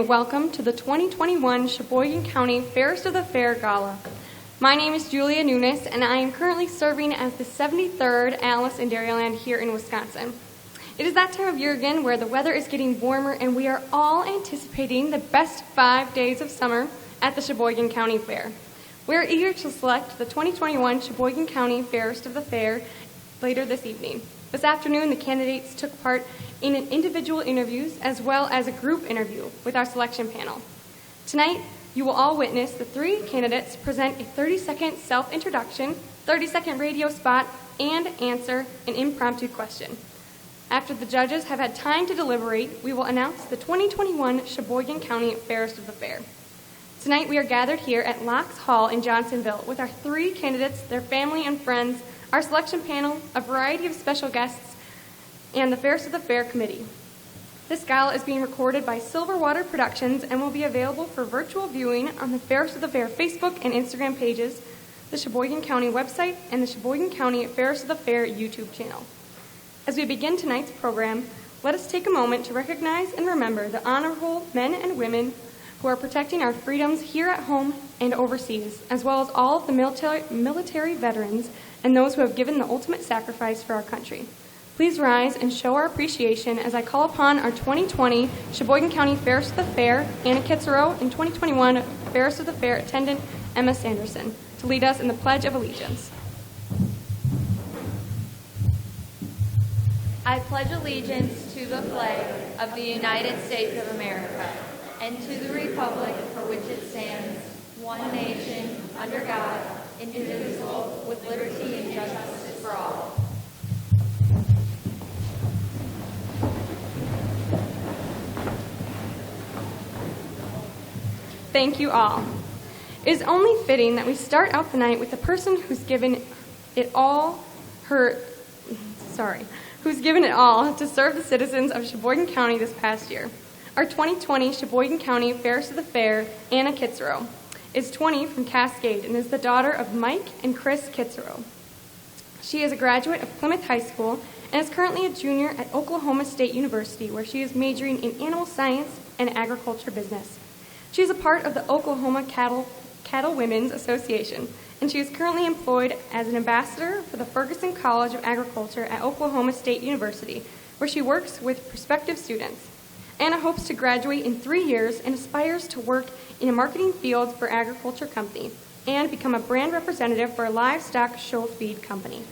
and welcome to the 2021 Sheboygan County Fairest of the Fair Gala. My name is Julia Nunes, and I am currently serving as the 73rd Alice in Dairyland here in Wisconsin. It is that time of year again where the weather is getting warmer, and we are all anticipating the best 5 days of summer at the Sheboygan County Fair. We are eager to select the 2021 Sheboygan County Fairest of the Fair later this evening. This afternoon, the candidates took part in individual interviews as well as a group interview with our selection panel. Tonight, you will all witness the three candidates present a 30-second self-introduction, 30-second radio spot, and answer an impromptu question. After the judges have had time to deliberate, we will announce the 2021 Sheboygan County Fairest of the Fair. Tonight, we are gathered here at Locks Hall in Johnsonville with our three candidates, their family and friends, our selection panel, a variety of special guests, and the Fairest of the Fair Committee. This gala is being recorded by Silverwater Productions and will be available for virtual viewing on the Fairest of the Fair Facebook and Instagram pages, the Sheboygan County website, and the Sheboygan County Fairest of the Fair YouTube channel. As we begin tonight's program, let us take a moment to recognize and remember the honorable men and women who are protecting our freedoms here at home and overseas, as well as all of the military veterans and those who have given the ultimate sacrifice for our country. Please rise and show our appreciation as I call upon our 2020 Sheboygan County Fairest of the Fair, Anna Kitzrow, and 2021 Fairest of the Fair attendant, Emma Sanderson, to lead us in the Pledge of Allegiance. I pledge allegiance to the flag of the United States of America and to the republic for which it stands, one nation, under God, indivisible, with liberty and justice for all. Thank you all. It is only fitting that we start out the night with the person who's given it all to serve the citizens of Sheboygan County this past year. Our 2020 Sheboygan County Fairest of the Fair, Anna Kitzrow, is 20 from Cascade and is the daughter of Mike and Chris Kitzrow. She is a graduate of Plymouth High School and is currently a junior at Oklahoma State University, where she is majoring in animal science and agriculture business. She is a part of the Oklahoma Cattle Women's Association, and she is currently employed as an ambassador for the Ferguson College of Agriculture at Oklahoma State University, where she works with prospective students. Anna hopes to graduate in 3 years and aspires to work in a marketing field for agriculture company and become a brand representative for a livestock show feed company.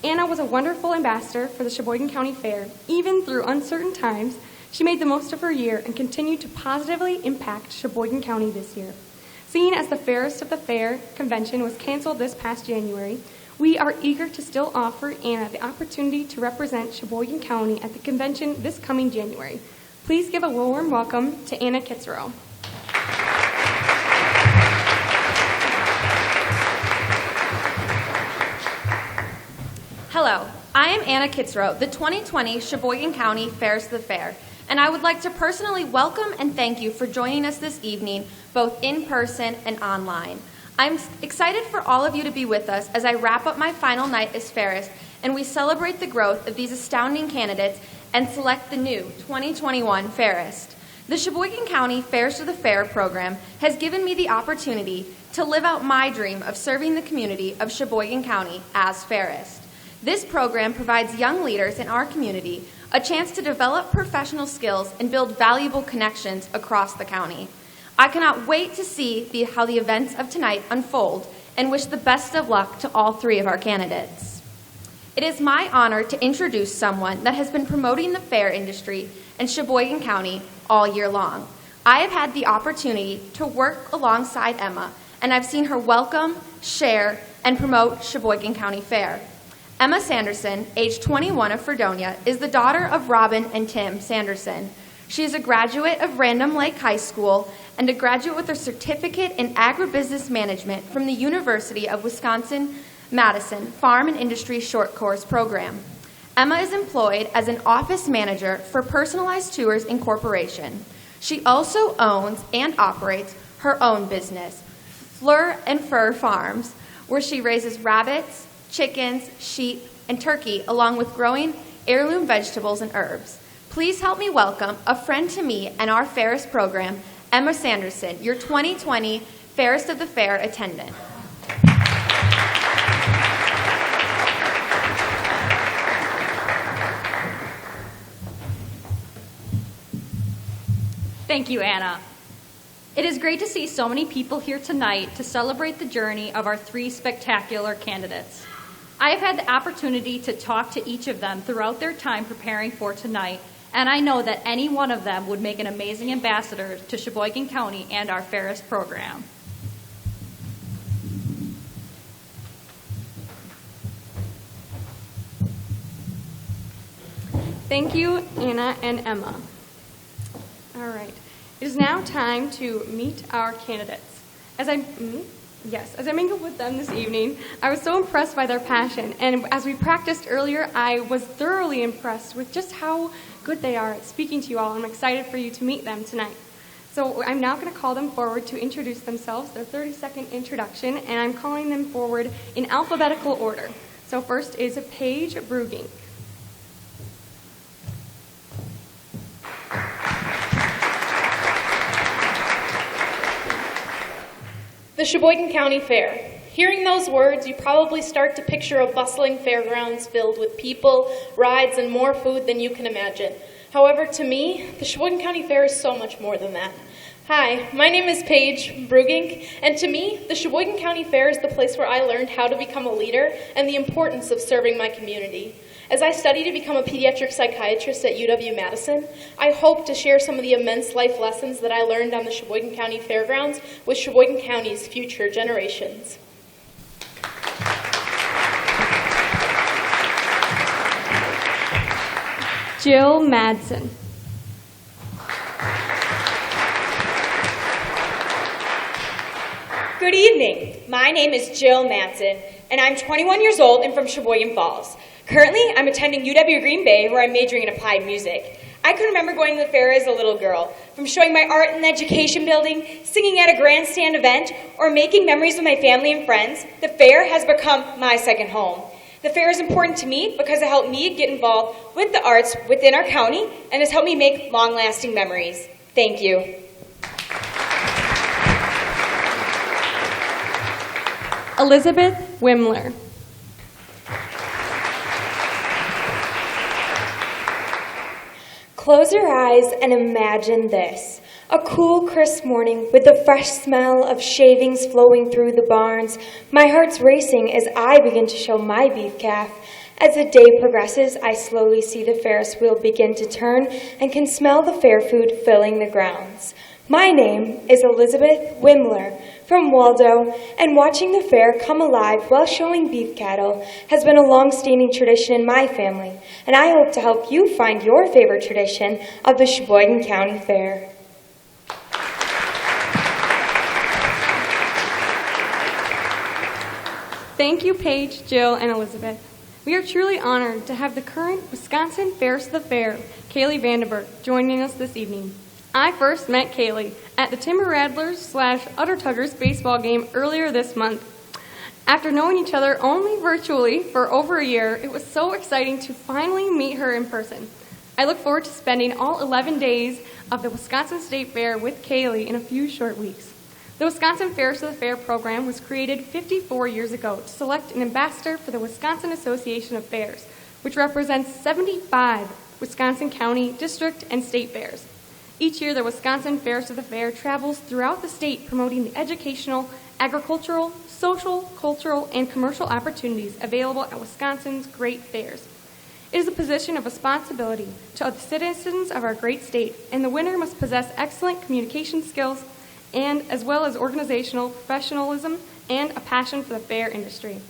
Anna was a wonderful ambassador for the Sheboygan County Fair. Even through uncertain times, she made the most of her year and continued to positively impact Sheboygan County this year. Seeing as the Fairest of the Fair convention was canceled this past January, we are eager to still offer Anna the opportunity to represent Sheboygan County at the convention this coming January. Please give a warm welcome to Anna Kitzrow. Hello, I am Anna Kitzrow, the 2020 Sheboygan County Fairest of the Fair, and I would like to personally welcome and thank you for joining us this evening, both in person and online. I'm excited for all of you to be with us as I wrap up my final night as Fairest, and we celebrate the growth of these astounding candidates and select the new 2021 Fairest. The Sheboygan County Fairest of the Fair program has given me the opportunity to live out my dream of serving the community of Sheboygan County as Fairest. This program provides young leaders in our community a chance to develop professional skills and build valuable connections across the county. I cannot wait to see how the events of tonight unfold and wish the best of luck to all three of our candidates. It is my honor to introduce someone that has been promoting the fair industry in Sheboygan County all year long. I have had the opportunity to work alongside Emma, and I've seen her welcome, share, and promote Sheboygan County Fair. Emma Sanderson, age 21 of Fredonia, is the daughter of Robin and Tim Sanderson. She is a graduate of Random Lake High School and a graduate with a certificate in agribusiness management from the University of Wisconsin-Madison Farm and Industry Short Course Program. Emma is employed as an office manager for Personalized Tours Incorporation. She also owns and operates her own business, Fleur and Fur Farms, where she raises rabbits, chickens, sheep, and turkey, along with growing heirloom vegetables and herbs. Please help me welcome a friend to me and our Fairest program, Emma Sanderson, your 2020 Fairest of the Fair attendant. Thank you, Anna. It is great to see so many people here tonight to celebrate the journey of our 3 spectacular candidates. I have had the opportunity to talk to each of them throughout their time preparing for tonight, and I know that any one of them would make an amazing ambassador to Sheboygan County and our Fairest program. Thank you, Anna and Emma. All right. It is now time to meet our candidates. As I mingled with them this evening, I was so impressed by their passion. And as we practiced earlier, I was thoroughly impressed with just how good they are at speaking to you all. I'm excited for you to meet them tonight. So I'm now going to call them forward to introduce themselves, their 30-second introduction, and I'm calling them forward in alphabetical order. So first is Paige Brugink. The Sheboygan County Fair. Hearing those words, you probably start to picture a bustling fairgrounds filled with people, rides, and more food than you can imagine. However, to me, the Sheboygan County Fair is so much more than that. Hi, my name is Paige Brugink, and to me, the Sheboygan County Fair is the place where I learned how to become a leader and the importance of serving my community. As I study to become a pediatric psychiatrist at UW-Madison, I hope to share some of the immense life lessons that I learned on the Sheboygan County Fairgrounds with Sheboygan County's future generations. Jill Madsen. Good evening. My name is Jill Madsen, and I'm 21 years old and from Sheboygan Falls. Currently, I'm attending UW Green Bay, where I'm majoring in applied music. I can remember going to the fair as a little girl, from showing my art in the education building, singing at a grandstand event, or making memories with my family and friends. The fair has become my second home. The fair is important to me because it helped me get involved with the arts within our county and has helped me make long-lasting memories. Thank you. Elizabeth Wimler. Close your eyes and imagine this. A cool, crisp morning with the fresh smell of shavings flowing through the barns. My heart's racing as I begin to show my beef calf. As the day progresses, I slowly see the Ferris wheel begin to turn and can smell the fair food filling the grounds. My name is Elizabeth Wimler from Waldo, and watching the fair come alive while showing beef cattle has been a long-standing tradition in my family, and I hope to help you find your favorite tradition of the Sheboygan County Fair. Thank you, Paige, Jill, and Elizabeth. We are truly honored to have the current Wisconsin Fairest of the Fair, Kaylee Vandenberg, joining us this evening. I first met Kaylee at the Timber Rattlers / Udder Tuggers baseball game earlier this month. After knowing each other only virtually for over a year, it was so exciting to finally meet her in person. I look forward to spending all 11 days of the Wisconsin State Fair with Kaylee in a few short weeks. The Wisconsin Fairest of the Fair program was created 54 years ago to select an ambassador for the Wisconsin Association of Fairs, which represents 75 Wisconsin county, district, and state fairs. Each year, the Wisconsin Fairest of the Fair travels throughout the state promoting the educational, agricultural, social, cultural, and commercial opportunities available at Wisconsin's great fairs. It is a position of responsibility to the citizens of our great state, and the winner must possess excellent communication skills and as well as organizational professionalism and a passion for the fair industry.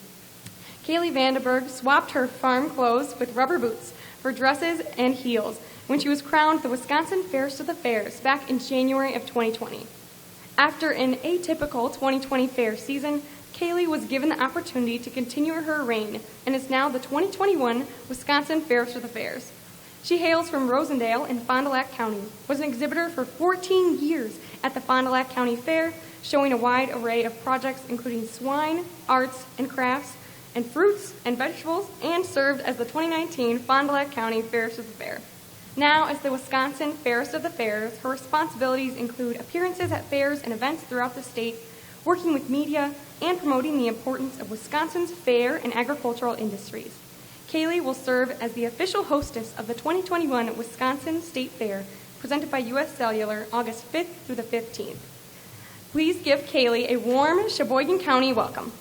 Kaylee Vandenberg swapped her farm clothes with rubber boots for dresses and heels when she was crowned the Wisconsin Fairest of the Fairs back in January of 2020. After an atypical 2020 fair season, Kaylee was given the opportunity to continue her reign and is now the 2021 Wisconsin Fairest of the Fairs. She hails from Rosendale in Fond du Lac County, was an exhibitor for 14 years at the Fond du Lac County Fair, showing a wide array of projects including swine, arts and crafts, and fruits and vegetables, and served as the 2019 Fond du Lac County Fairest of the Fair. Now, as the Wisconsin Fairest of the Fairs, her responsibilities include appearances at fairs and events throughout the state, working with media, and promoting the importance of Wisconsin's fair and agricultural industries. Kaylee will serve as the official hostess of the 2021 Wisconsin State Fair, presented by U.S. Cellular, August 5th through the 15th. Please give Kaylee a warm Sheboygan County welcome.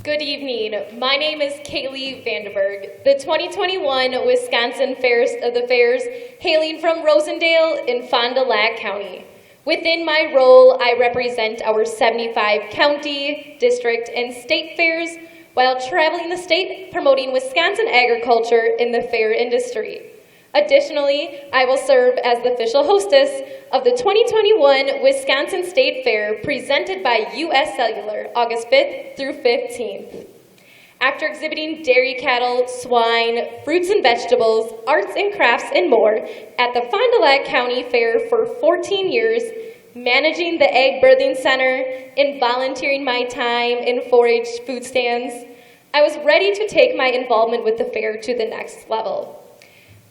Good evening. My name is Kaylee Vandenberg, the 2021 Wisconsin Fairest of the Fairs, hailing from Rosendale in Fond du Lac County. Within my role, I represent our 75 county, district, and state fairs while traveling the state promoting Wisconsin agriculture in the fair industry. Additionally, I will serve as the official hostess of the 2021 Wisconsin State Fair presented by U.S. Cellular, August 5th through 15th. After exhibiting dairy cattle, swine, fruits and vegetables, arts and crafts, and more at the Fond du Lac County Fair for 14 years, managing the Egg Birthing Center, and volunteering my time in 4-H food stands, I was ready to take my involvement with the fair to the next level.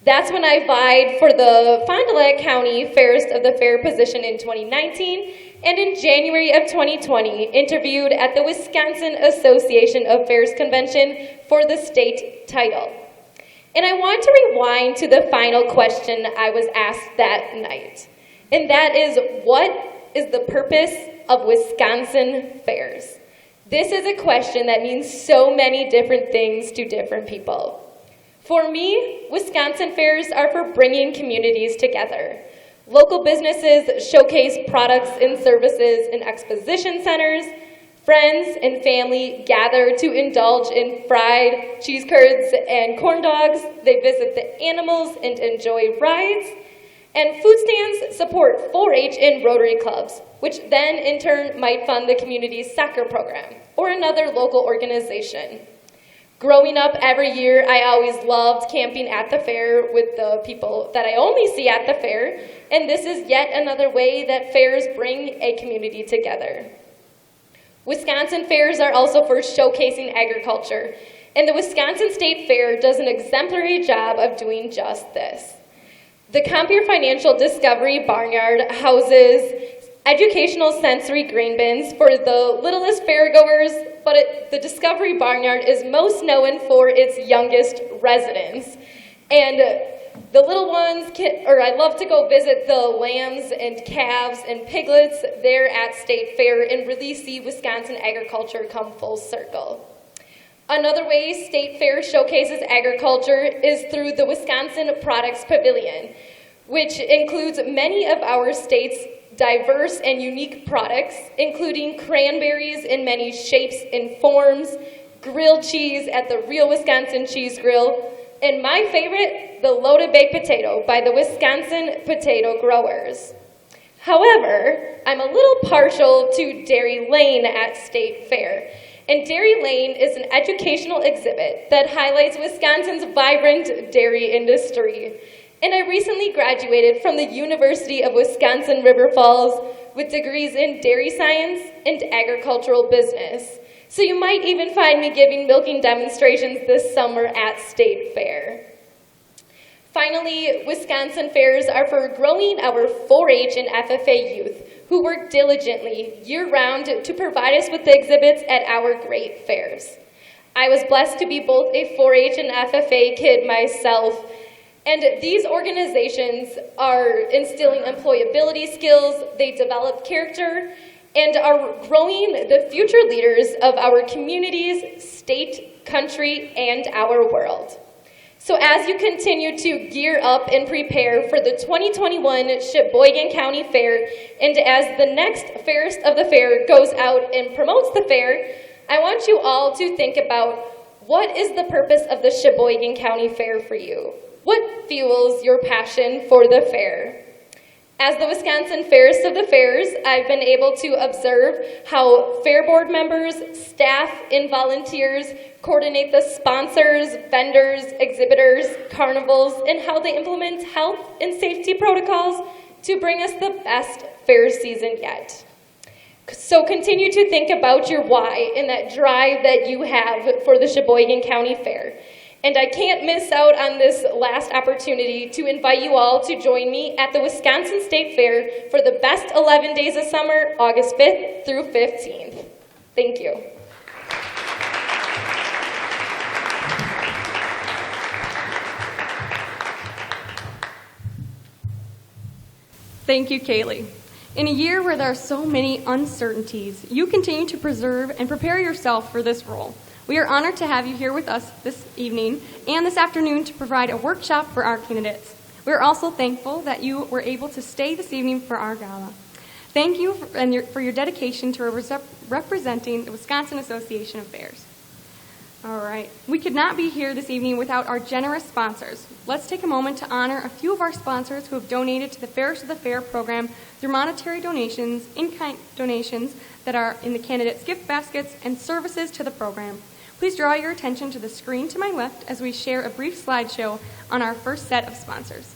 That's when I vied for the Fond du Lac County Fairest of the Fair position in 2019, and in January of 2020, interviewed at the Wisconsin Association of Fairs Convention for the state title. And I want to rewind to the final question I was asked that night, and that is, what is the purpose of Wisconsin fairs? This is a question that means so many different things to different people. For me, Wisconsin fairs are for bringing communities together. Local businesses showcase products and services in exposition centers. Friends and family gather to indulge in fried cheese curds and corn dogs. They visit the animals and enjoy rides. And food stands support 4-H and Rotary clubs, which then in turn might fund the community's soccer program or another local organization. Growing up every year, I always loved camping at the fair with the people that I only see at the fair, and this is yet another way that fairs bring a community together. Wisconsin fairs are also for showcasing agriculture, and the Wisconsin State Fair does an exemplary job of doing just this. The Compeer Financial Discovery Barnyard houses educational sensory grain bins for the littlest fairgoers, but the Discovery Barnyard is most known for its youngest residents. And the little ones I love to go visit the lambs and calves and piglets there at State Fair and really see Wisconsin agriculture come full circle. Another way State Fair showcases agriculture is through the Wisconsin Products Pavilion, which includes many of our state's diverse and unique products, including cranberries in many shapes and forms, grilled cheese at the Real Wisconsin Cheese Grill, and my favorite, the loaded baked potato by the Wisconsin Potato Growers. However, I'm a little partial to Dairy Lane at State Fair, and Dairy Lane is an educational exhibit that highlights Wisconsin's vibrant dairy industry. And I recently graduated from the University of Wisconsin River Falls with degrees in dairy science and agricultural business. So you might even find me giving milking demonstrations this summer at State Fair. Finally, Wisconsin fairs are for growing our 4-H and FFA youth who work diligently year-round to provide us with the exhibits at our great fairs. I was blessed to be both a 4-H and FFA kid myself, and these organizations are instilling employability skills, they develop character, and are growing the future leaders of our communities, state, country, and our world. So as you continue to gear up and prepare for the 2021 Sheboygan County Fair, and as the next Fairest of the Fair goes out and promotes the fair, I want you all to think about, what is the purpose of the Sheboygan County Fair for you? What fuels your passion for the fair? As the Wisconsin Fairest of the Fairs, I've been able to observe how fair board members, staff, and volunteers coordinate the sponsors, vendors, exhibitors, carnivals, and how they implement health and safety protocols to bring us the best fair season yet. So continue to think about your why and that drive that you have for the Sheboygan County Fair. And I can't miss out on this last opportunity to invite you all to join me at the Wisconsin State Fair for the best 11 days of summer, August 5th through 15th. Thank you. Thank you, Kaylee. In a year where there are so many uncertainties, you continue to preserve and prepare yourself for this role. We are honored to have you here with us this evening and this afternoon to provide a workshop for our candidates. We are also thankful that you were able to stay this evening for our gala. Thank you for your dedication to representing the Wisconsin Association of Fairs. All right. We could not be here this evening without our generous sponsors. Let's take a moment to honor a few of our sponsors who have donated to the Fairest of the Fair program through monetary donations, in-kind donations that are in the candidates' gift baskets, and services to the program. Please draw your attention to the screen to my left as we share a brief slideshow on our first set of sponsors.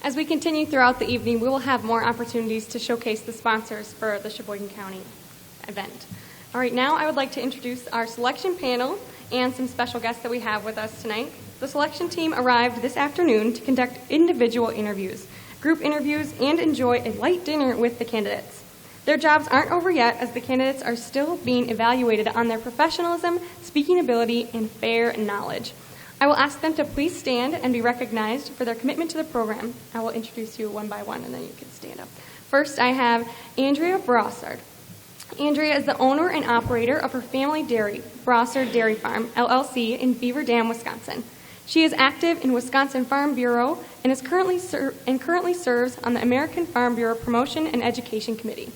As we continue throughout the evening, we will have more opportunities to showcase the sponsors for the Sheboygan County event. All right, now I would like to introduce our selection panel and some special guests that we have with us tonight. The selection team arrived this afternoon to conduct individual interviews, group interviews, and enjoy a light dinner with the candidates. Their jobs aren't over yet, as the candidates are still being evaluated on their professionalism, speaking ability, and fair knowledge. I will ask them to please stand and be recognized for their commitment to the program. I will introduce you one by one, and then you can stand up. First, I have Andrea Brossard. Andrea is the owner and operator of her family dairy, Brossard Dairy Farm, LLC, in Beaver Dam, Wisconsin. She is active in Wisconsin Farm Bureau and is currently serves on the American Farm Bureau Promotion and Education Committee.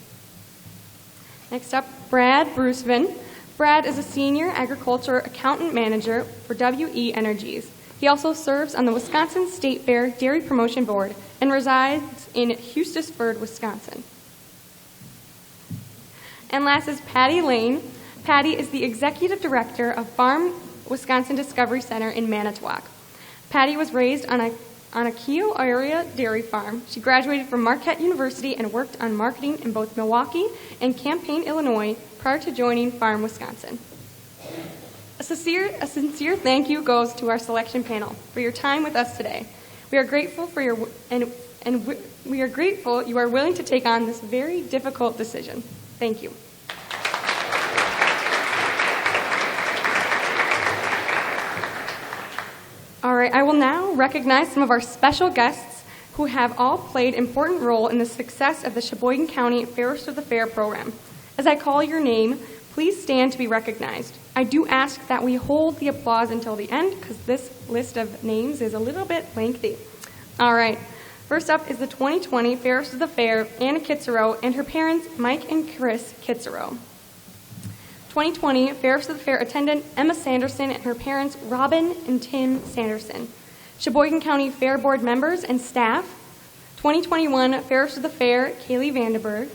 Next up, Brad Brucevin. Brad is a senior agriculture accountant manager for WE Energies. He also serves on the Wisconsin State Fair Dairy Promotion Board and resides in Hustisford, Wisconsin. And last is Patty Lane. Patty is the executive director of Farm Wisconsin Discovery Center in Manitowoc. Patty was raised on a Keogh area dairy farm. She graduated from Marquette University and worked on marketing in both Milwaukee and Champaign, Illinois, prior to joining Farm Wisconsin. A sincere thank you goes to our selection panel for your time with us today. We are grateful for we are grateful you are willing to take on this very difficult decision. Thank you. All right, I will now recognize some of our special guests who have all played an important role in the success of the Sheboygan County Fairest of the Fair program. As I call your name, please stand to be recognized. I do ask that we hold the applause until the end because this list of names is a little bit lengthy. All right, first up is the 2020 Fairest of the Fair, Anna Kitzero, and her parents, Mike and Chris Kitzero. 2020 Fairest of the Fair attendant Emma Sanderson and her parents Robin and Tim Sanderson. Sheboygan County Fair Board members and staff. 2021 Fairest of the Fair Kaylee Vandenberg.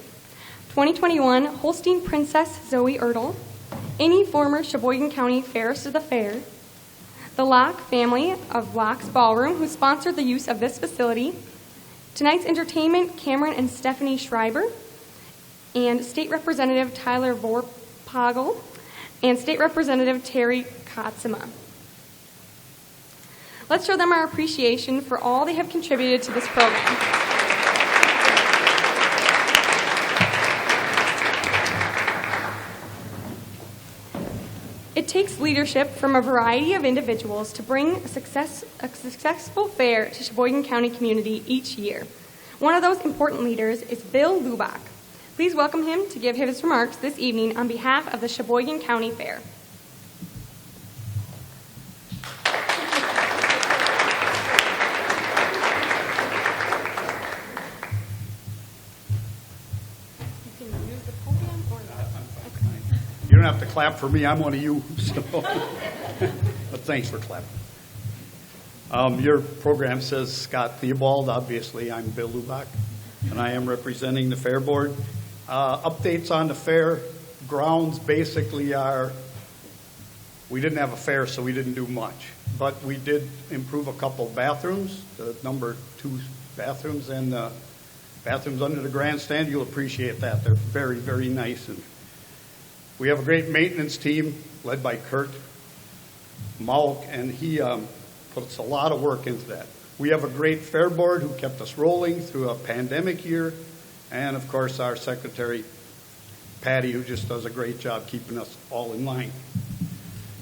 2021 Holstein Princess Zoe Ertl, any former Sheboygan County Fairest of the Fair, the Locke family of Locke's Ballroom, who sponsored the use of this facility, tonight's entertainment, Cameron and Stephanie Schreiber, and State Representative Tyler Vorpagel, and State Representative Terry Katzema. Let's show them our appreciation for all they have contributed to this program. It takes leadership from a variety of individuals to bring a successful fair to Sheboygan County community each year. One of those important leaders is Bill Lubach. Please welcome him to give his remarks this evening on behalf of the Sheboygan County Fair. You don't have to clap for me. I'm one of you. So. But thanks for clapping. Your program says Scott Theobald. Obviously, I'm Bill Lubach, and I am representing the Fair Board. Updates on the fair grounds basically are, we didn't have a fair, so we didn't do much. But we did improve a couple bathrooms, the number 2 bathrooms, and bathrooms under the grandstand. You'll appreciate that. They're very, very nice. And we have a great maintenance team led by Kurt Malk, and he puts a lot of work into that. We have a great fair board who kept us rolling through a pandemic year, and of course our secretary, Patty, who just does a great job keeping us all in line.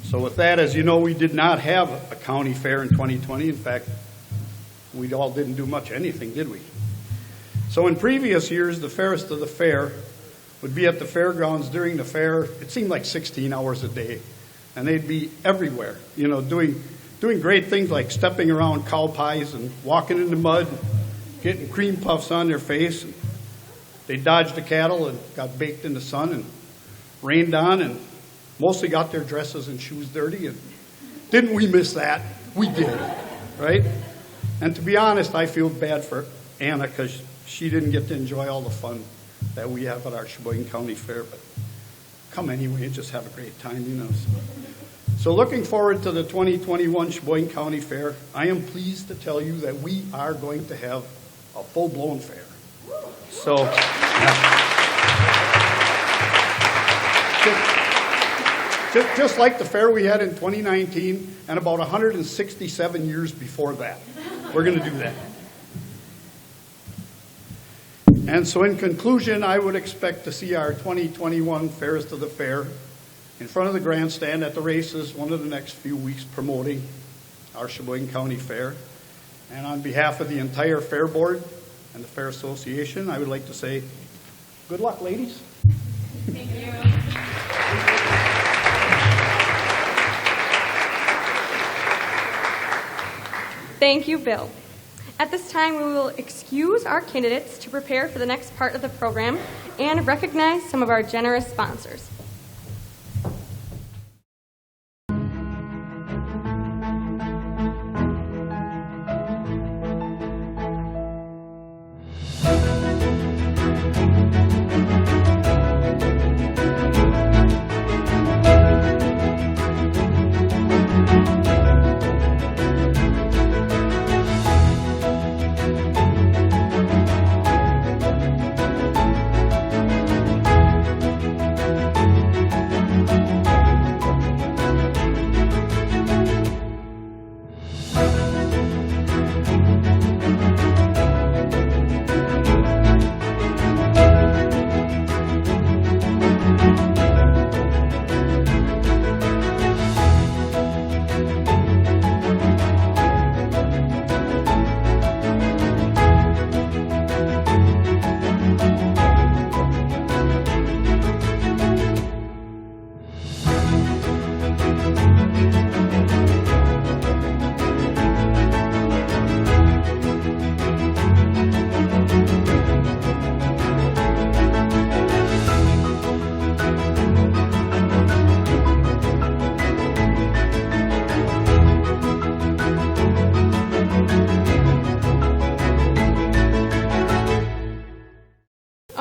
So with that, as you know, we did not have a county fair in 2020. In fact, we all didn't do much anything, did we? So in previous years, the Fairest of the Fair would be at the fairgrounds during the fair. It seemed like 16 hours a day, and they'd be everywhere, you know, doing great things like stepping around cow pies and walking in the mud, getting cream puffs on their face. They dodged the cattle and got baked in the sun and rained on, and mostly got their dresses and shoes dirty. And didn't we miss that? We did, right? And to be honest, I feel bad for Anna because she didn't get to enjoy all the fun that we have at our Sheboygan County Fair, but come anyway and just have a great time, you know. So looking forward to the 2021 Sheboygan County Fair, I am pleased to tell you that we are going to have a full-blown fair. So, just like the fair we had in 2019 and about 167 years before that. We're going to do that. And so in conclusion, I would expect to see our 2021 Fairest of the Fair in front of the grandstand at the races one of the next few weeks promoting our Sheboygan County Fair. And on behalf of the entire Fair Board and the Fair Association, I would like to say, good luck, ladies. Thank you. Thank you, Bill. At this time, we will excuse our candidates to prepare for the next part of the program and recognize some of our generous sponsors.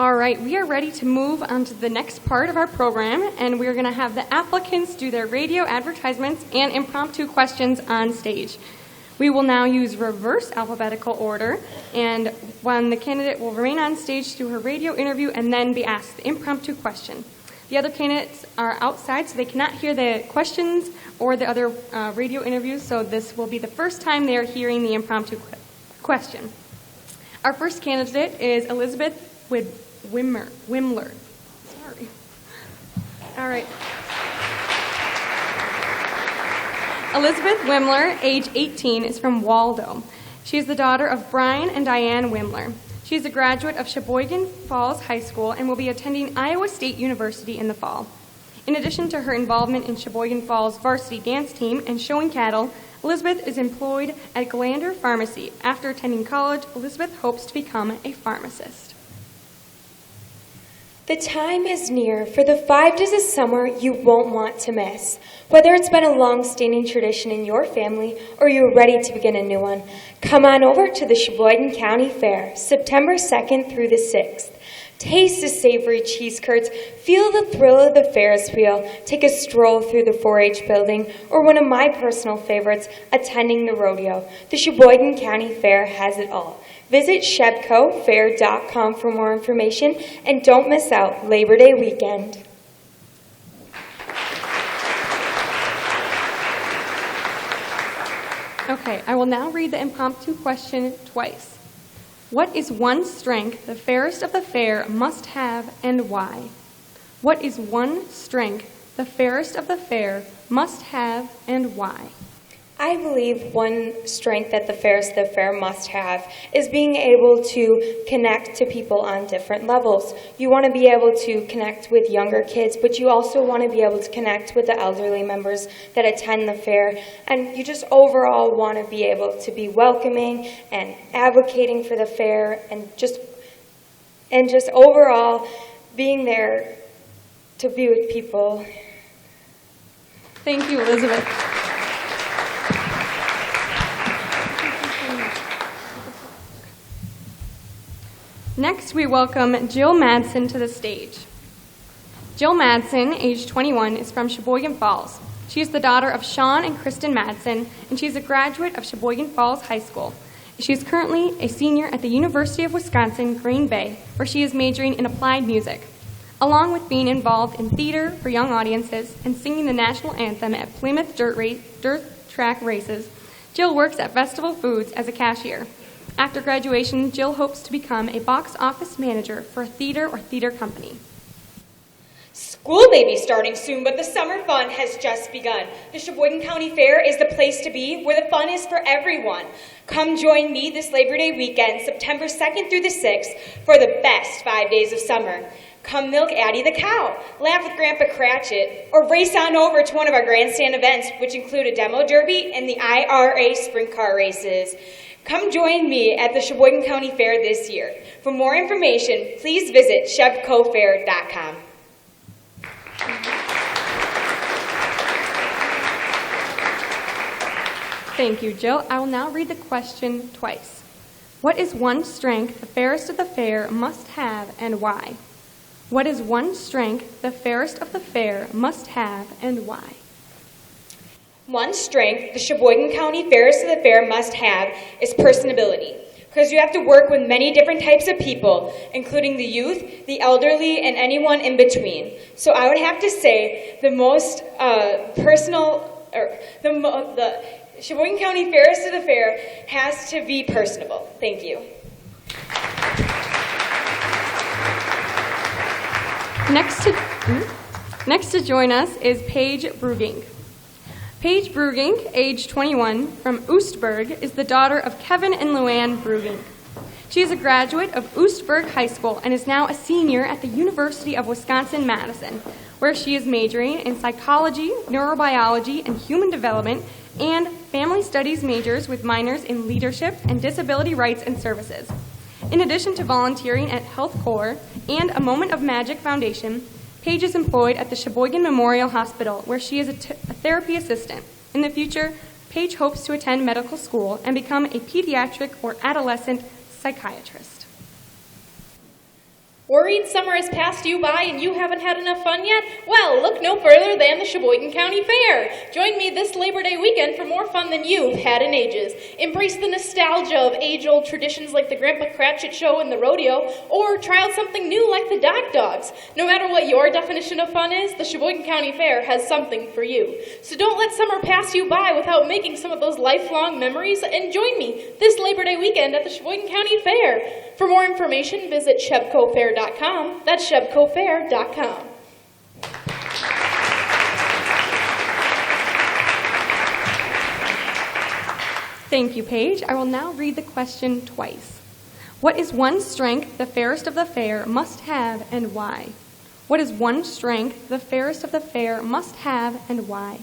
All right, we are ready to move on to the next part of our program, and we're going to have the applicants do their radio advertisements and impromptu questions on stage. We will now use reverse alphabetical order, and when the candidate will remain on stage to do her radio interview and then be asked the impromptu question. The other candidates are outside, so they cannot hear the questions or the other radio interviews, so this will be the first time they are hearing the impromptu question. Our first candidate is Elizabeth Wimler. Sorry. All right. Elizabeth Wimler, age 18, is from Waldo. She is the daughter of Brian and Diane Wimler. She is a graduate of Sheboygan Falls High School and will be attending Iowa State University in the fall. In addition to her involvement in Sheboygan Falls varsity dance team and showing cattle, Elizabeth is employed at Glander Pharmacy. After attending college, Elizabeth hopes to become a pharmacist. The time is near for the 5 days of summer you won't want to miss. Whether it's been a long-standing tradition in your family or you're ready to begin a new one, come on over to the Sheboygan County Fair, September 2nd through the 6th. Taste the savory cheese curds, feel the thrill of the Ferris wheel, take a stroll through the 4-H building, or one of my personal favorites, attending the rodeo. The Sheboygan County Fair has it all. Visit shebcofair.com for more information, and don't miss out Labor Day weekend. Okay, I will now read the impromptu question twice. What is one strength the fairest of the fair must have and why? What is one strength the fairest of the fair must have and why? I believe one strength that the fairest of the fair must have is being able to connect to people on different levels. You want to be able to connect with younger kids, but you also want to be able to connect with the elderly members that attend the fair. And you just overall want to be able to be welcoming and advocating for the fair and just overall being there to be with people. Thank you, Elizabeth. Next, we welcome Jill Madsen to the stage. Jill Madsen, age 21, is from Sheboygan Falls. She is the daughter of Sean and Kristen Madsen, and she is a graduate of Sheboygan Falls High School. She is currently a senior at the University of Wisconsin, Green Bay, where she is majoring in applied music. Along with being involved in theater for young audiences and singing the national anthem at Plymouth dirt track races, Jill works at Festival Foods as a cashier. After graduation, Jill hopes to become a box office manager for a theater or theater company. School may be starting soon, but the summer fun has just begun. The Sheboygan County Fair is the place to be, where the fun is for everyone. Come join me this Labor Day weekend, September 2nd through the 6th, for the best 5 days of summer. Come milk Addie the cow, laugh with Grandpa Cratchit, or race on over to one of our grandstand events, which include a demo derby and the IRA sprint car races. Come join me at the Sheboygan County Fair this year. For more information, please visit shebcofair.com. Thank you, Jill. I will now read the question twice. What is one strength the fairest of the fair must have and why? What is one strength the fairest of the fair must have and why? One strength the Sheboygan County Fairest of the Fair must have is personability, because you have to work with many different types of people, including the youth, the elderly, and anyone in between. So I would have to say the most the Sheboygan County Fairest of the Fair has to be personable. Thank you. Next to join us is Paige Brugink. Paige Brugink, age 21, from Oostburg, is the daughter of Kevin and Luann Brugink. She is a graduate of Oostburg High School and is now a senior at the University of Wisconsin-Madison, where she is majoring in psychology, neurobiology, and human development, and family studies majors with minors in leadership and disability rights and services. In addition to volunteering at Health Corps and a Moment of Magic Foundation, Paige is employed at the Sheboygan Memorial Hospital, where she is a therapy assistant. In the future, Paige hopes to attend medical school and become a pediatric or adolescent psychiatrist. Worried summer has passed you by and you haven't had enough fun yet? Well, look no further than the Sheboygan County Fair. Join me this Labor Day weekend for more fun than you've had in ages. Embrace the nostalgia of age-old traditions like the Grandpa Cratchit Show and the rodeo, or try out something new like the Dock Dogs. No matter what your definition of fun is, the Sheboygan County Fair has something for you. So don't let summer pass you by without making some of those lifelong memories, and join me this Labor Day weekend at the Sheboygan County Fair. For more information, visit ShebcoFair.com. That's ShebcoFair.com. Thank you, Paige. I will now read the question twice. What is one strength the fairest of the fair must have and why? What is one strength the fairest of the fair must have and why?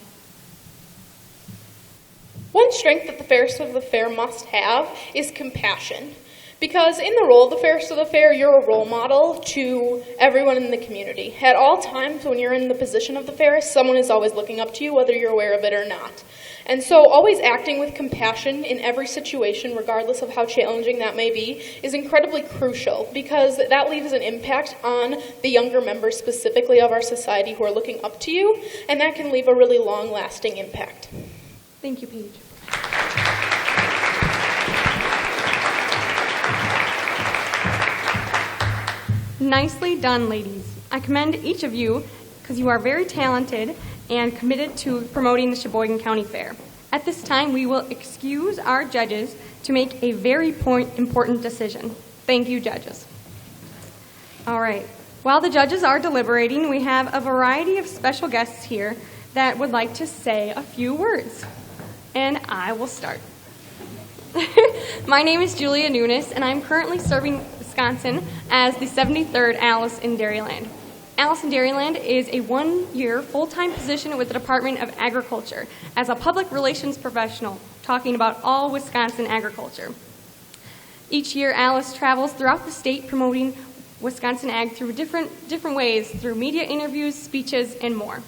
One strength that the fairest of the fair must have is compassion. Because in the role of the fairest of the fair, you're a role model to everyone in the community. At all times when you're in the position of the fairest, someone is always looking up to you, whether you're aware of it or not. And so always acting with compassion in every situation, regardless of how challenging that may be, is incredibly crucial because that leaves an impact on the younger members specifically of our society who are looking up to you, and that can leave a really long-lasting impact. Thank you, Paige. Nicely done, ladies. I commend each of you because you are very talented and committed to promoting the Sheboygan County Fair. At this time, we will excuse our judges to make a very important decision. Thank you, judges. All right. While the judges are deliberating, we have a variety of special guests here that would like to say a few words. And I will start. My name is Julia Nunes, and I'm currently serving Wisconsin as the 73rd Alice in Dairyland. Alice in Dairyland is a one-year full-time position with the Department of Agriculture as a public relations professional, talking about all Wisconsin agriculture. Each year, Alice travels throughout the state promoting Wisconsin ag through different ways, through media interviews, speeches, and more.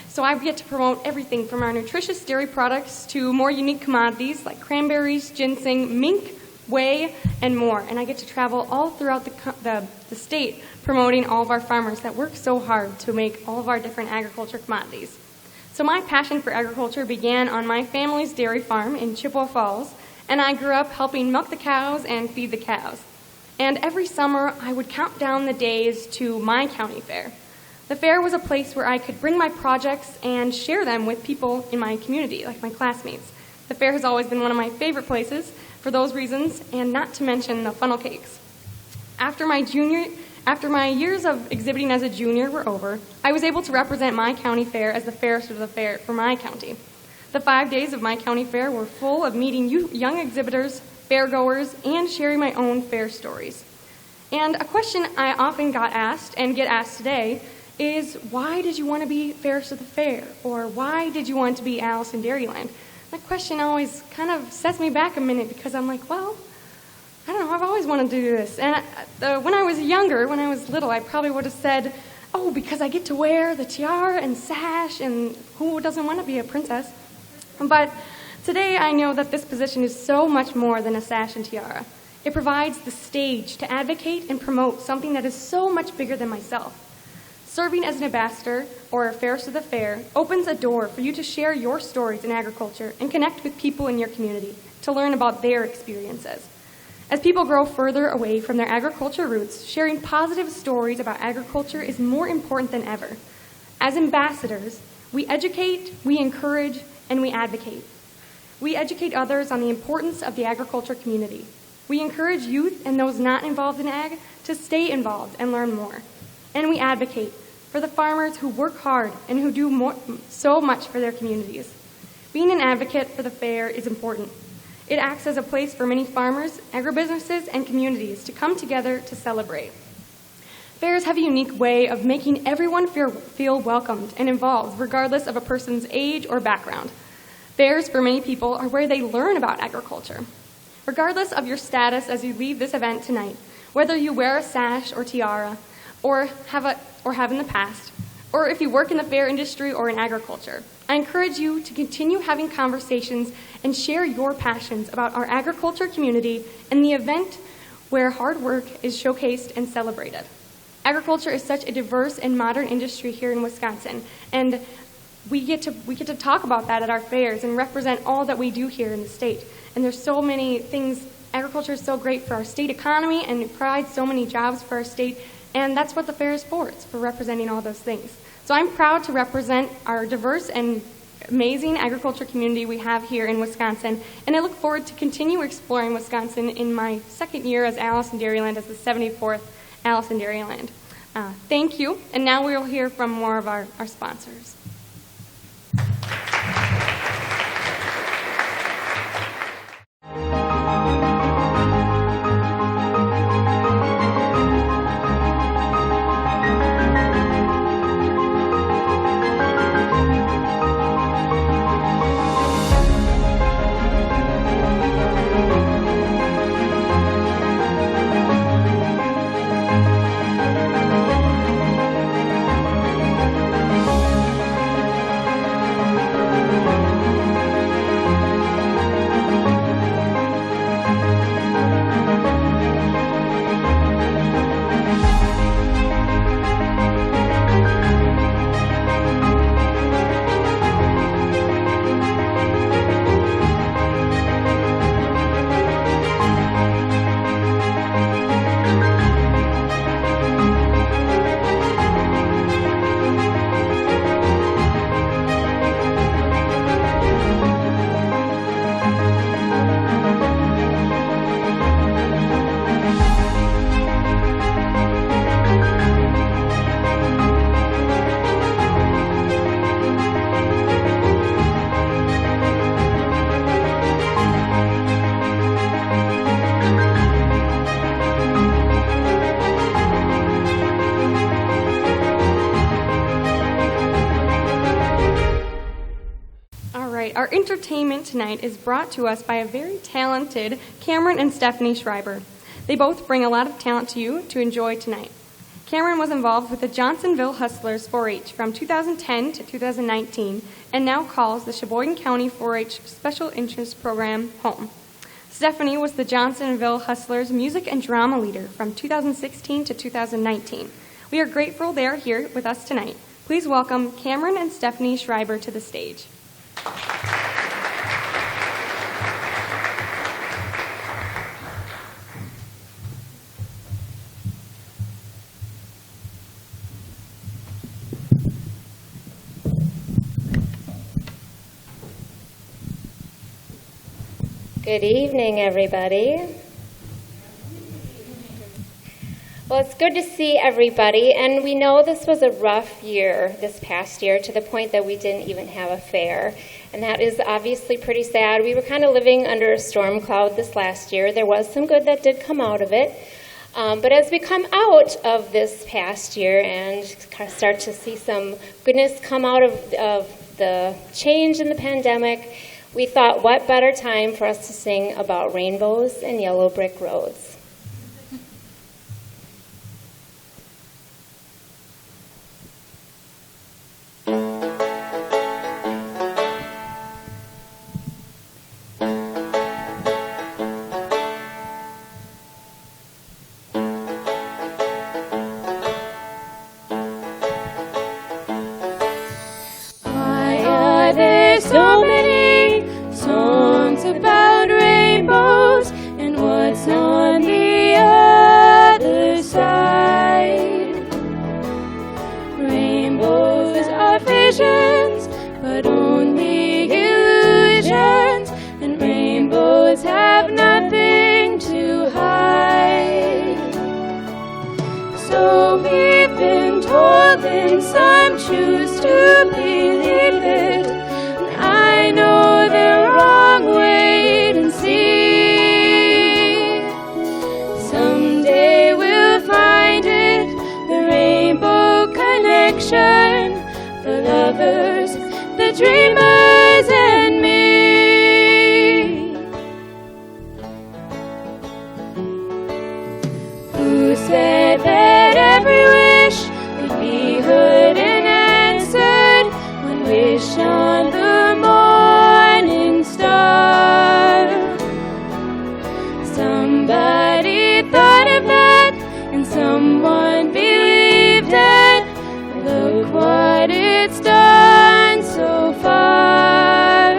So I get to promote everything from our nutritious dairy products to more unique commodities like cranberries, ginseng, mink, whey, and more. And I get to travel all throughout the state promoting all of our farmers that work so hard to make all of our different agriculture commodities. So my passion for agriculture began on my family's dairy farm in Chippewa Falls, and I grew up helping milk the cows and feed the cows. And every summer, I would count down the days to my county fair. The fair was a place where I could bring my projects and share them with people in my community, like my classmates. The fair has always been one of my favorite places for those reasons, and not to mention the funnel cakes. After my years of exhibiting as a junior were over, I was able to represent my county fair as the fairest of the fair for my county. The 5 days of my county fair were full of meeting young exhibitors, fairgoers, and sharing my own fair stories. And a question I often got asked, and get asked today, is why did you want to be fairest of the fair? Or why did you want to be Alice in Dairyland? That question always kind of sets me back a minute because I'm like, well, I don't know, I've always wanted to do this. And when I was younger, when I was little, I probably would have said, oh, because I get to wear the tiara and sash, and who doesn't want to be a princess? But today I know that this position is so much more than a sash and tiara. It provides the stage to advocate and promote something that is so much bigger than myself. Serving as an ambassador or a fairest of the fair opens a door for you to share your stories in agriculture and connect with people in your community to learn about their experiences. As people grow further away from their agriculture roots, sharing positive stories about agriculture is more important than ever. As ambassadors, we educate, we encourage, and we advocate. We educate others on the importance of the agriculture community. We encourage youth and those not involved in ag to stay involved and learn more. And we advocate for the farmers who work hard and who do so much for their communities. Being an advocate for the fair is important. It acts as a place for many farmers, agribusinesses, and communities to come together to celebrate. Fairs have a unique way of making everyone feel welcomed and involved, regardless of a person's age or background. Fairs, for many people, are where they learn about agriculture. Regardless of your status as you leave this event tonight, whether you wear a sash or tiara, or have in the past, or if you work in the fair industry or in agriculture, I encourage you to continue having conversations and share your passions about our agriculture community and the event where hard work is showcased and celebrated. Agriculture is such a diverse and modern industry here in Wisconsin, and we get to talk about that at our fairs and represent all that we do here in the state. And there's so many things. Agriculture is so great for our state economy, and it provides so many jobs for our state, and that's what the fair is for. It's for representing all those things. So I'm proud to represent our diverse and amazing agriculture community we have here in Wisconsin, and I look forward to continue exploring Wisconsin in my second year as Alice in Dairyland, as the 74th Alice in Dairyland. Thank you, and now we will hear from more of our sponsors. Our entertainment tonight is brought to us by a very talented Cameron and Stephanie Schreiber. They both bring a lot of talent to you to enjoy tonight. Cameron was involved with the Johnsonville Hustlers 4-H from 2010 to 2019 and now calls the Sheboygan County 4-H Special Interest Program home. Stephanie was the Johnsonville Hustlers Music and Drama Leader from 2016 to 2019. We are grateful they are here with us tonight. Please welcome Cameron and Stephanie Schreiber to the stage. Good evening, everybody. Well, it's good to see everybody, and we know this was a rough year this past year to the point that we didn't even have a fair, and that is obviously pretty sad. We were kind of living under a storm cloud this last year. There was some good that did come out of it, but as we come out of this past year and start to see some goodness come out of the change in the pandemic, we thought, what better time for us to sing about rainbows and yellow brick roads. So many songs about rainbows and what's on the other side. Rainbows are visions, but only illusions, and rainbows have nothing to hide. So we've been told, and some choose to believe it. I know the wrong, wait and see. Someday we'll find it, the rainbow connection, the lovers, the dreamers, and me. Who said that every wish would be heard and answered when wish on the morning star? Somebody thought of that, and someone believed it's done so far.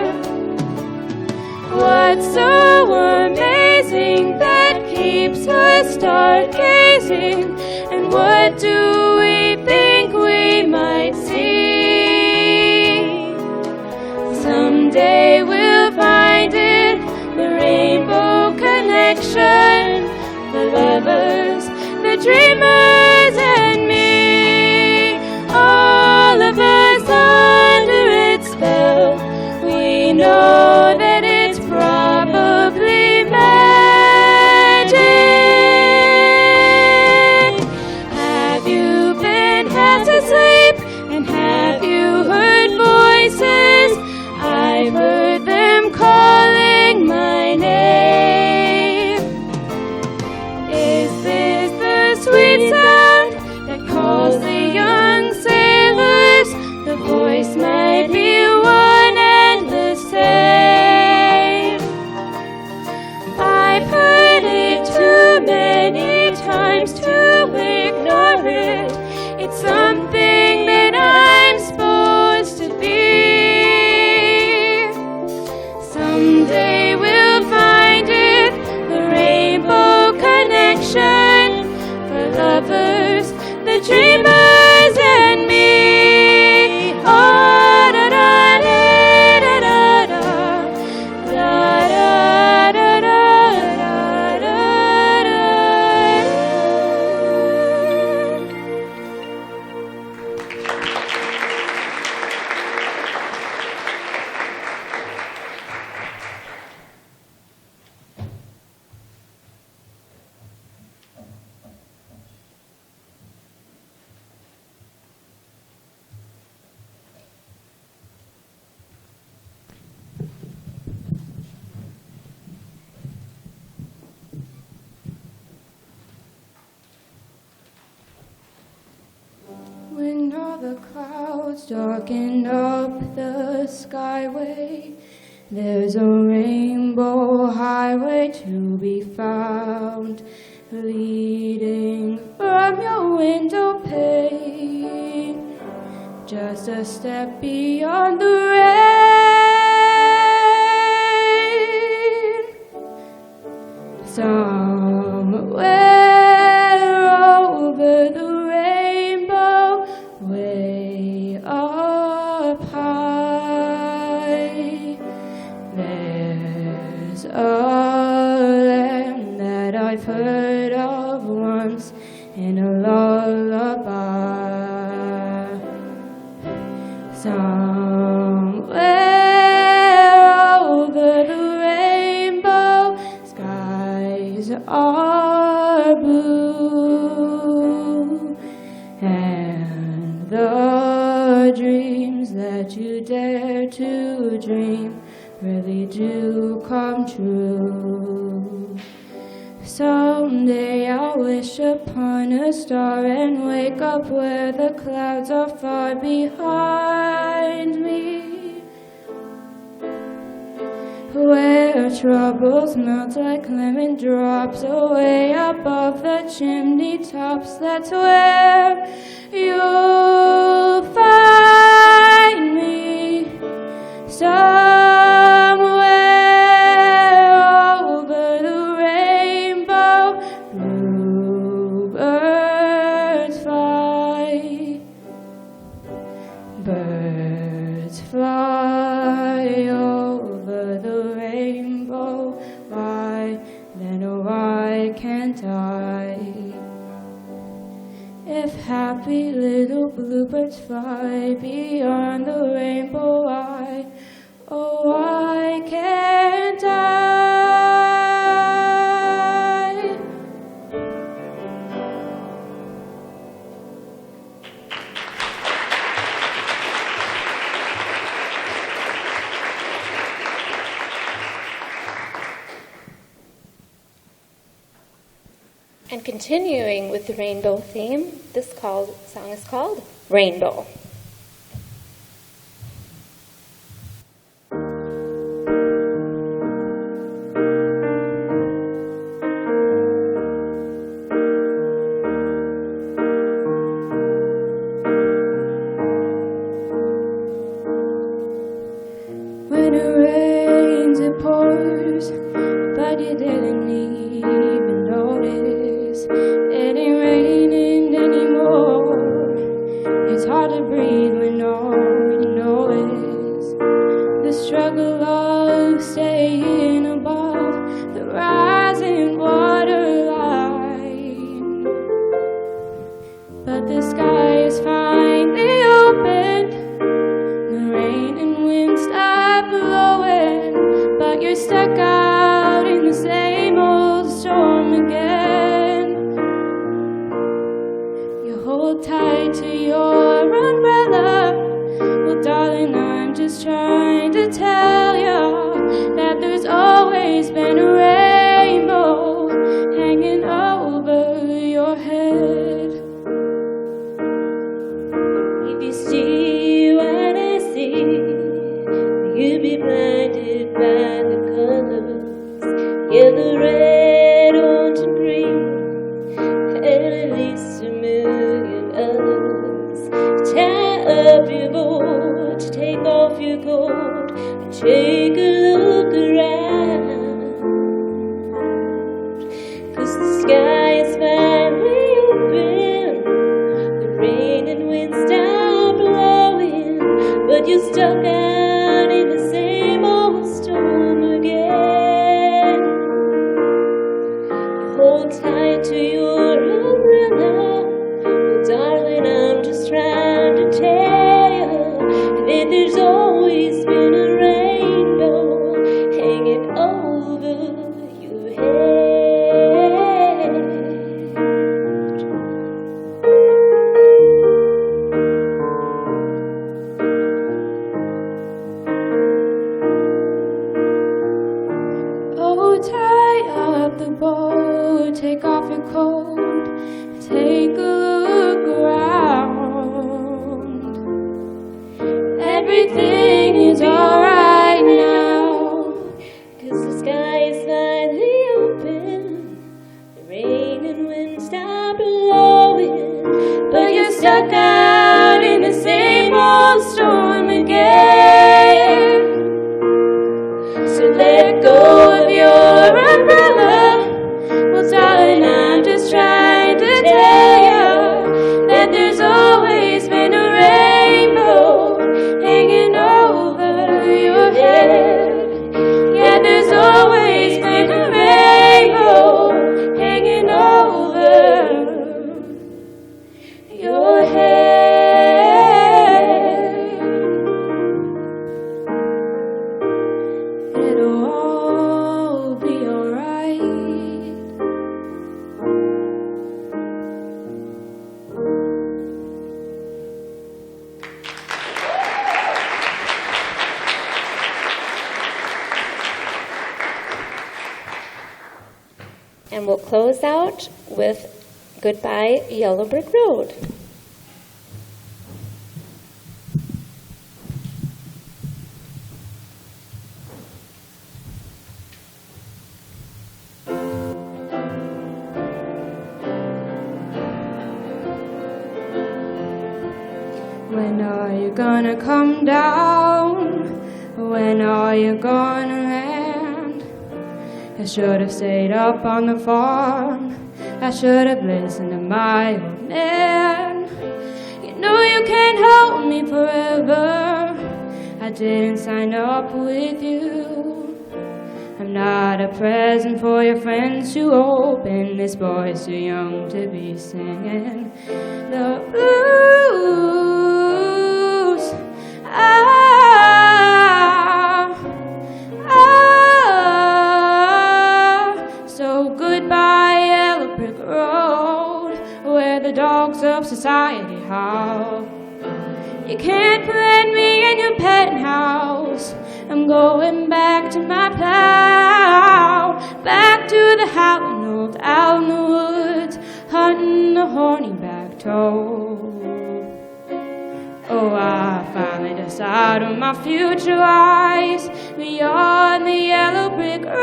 What's so amazing that keeps us stargazing? And what do we think we might see? Someday we'll find it, the rainbow connection, the lovers, the dreamers, and me. All of us under its spell, we know that it's probably magic. Have you been fast asleep, and have you heard voices? I've heard them calling my name. Is this the sweet sound that calls the young sailors? The voice might be one and the same. I've heard it too many times to ignore it. It's something that I'm supposed to be. Someday we'll find it, the rainbow connection, for lovers, the dreamers, and me. Oh, da da da da da da, da da da da da da da. When all the clouds darken up the skyway, there's a rainbow highway to be found, leading from your window pane, just a step beyond the rain. Somewhere over the rainbow, way up high, there's a land that I've heard of once in a lullaby. Somewhere over the rainbow, skies are blue, and the dreams that you dare to dream really do come true. Someday I'll wish upon a star and wake up where the clouds are far behind me, where troubles melt like lemon drops away above the chimney tops. That's where you'll find me, somewhere over the rainbow. Bluebirds fly, birds fly over the rainbow. Why then, oh, why can't I? If happy little bluebirds fly beyond the rainbow, why, oh, why can't I? And continuing with the rainbow theme, this song is called Rainbow. but the sky is finally open. The rain and wind stop blowing, but you're stuck out in the same old storm again. You hold tight to your umbrella. Well, darling, I'm just trying to tell you that there's always been a rainbow hanging over your head. If you see what I see, you'll be blinded by the colors. Yellow, red, orange, and green, and at least a million others. Tie up your boat, take off your coat, and take a look around. 'Cause the sky is finally open, the rain and wind stop blowing, but you're stuck out in the same old storm again. You hold tight to your umbrella, but darling, I'm just trying to tell you that there's always been a rainbow hanging over your head. Oh, tie up the boat, take off your coat, take a look around. Everything is alright now, 'Cause the sky is finally open, the rain and wind stop blowing, but you're stuck out in the same old storm again. So let go of your umbrella. Well, darling, I'm just trying to tell you that there's always been a rainbow hanging over your head. Yeah, there's always been a rainbow hanging over your head. It'll all be alright. And we'll close out with Goodbye Yellow Brick Road. When are you gonna come down? When are you gonna land? I should have stayed up on the farm. I should have listened to my old man. You know you can't hold me forever. I didn't sign up with you. I'm not a present for your friends to open. This boy's too young to be singing the blues. So goodbye, yellow brick road, where the dogs of society howl. You can't plant me in your penthouse. I'm going back to my plow, back to the howling old out in the woods, hunting the horny back toe. Oh, I finally decided my future lies beyond the yellow brick road.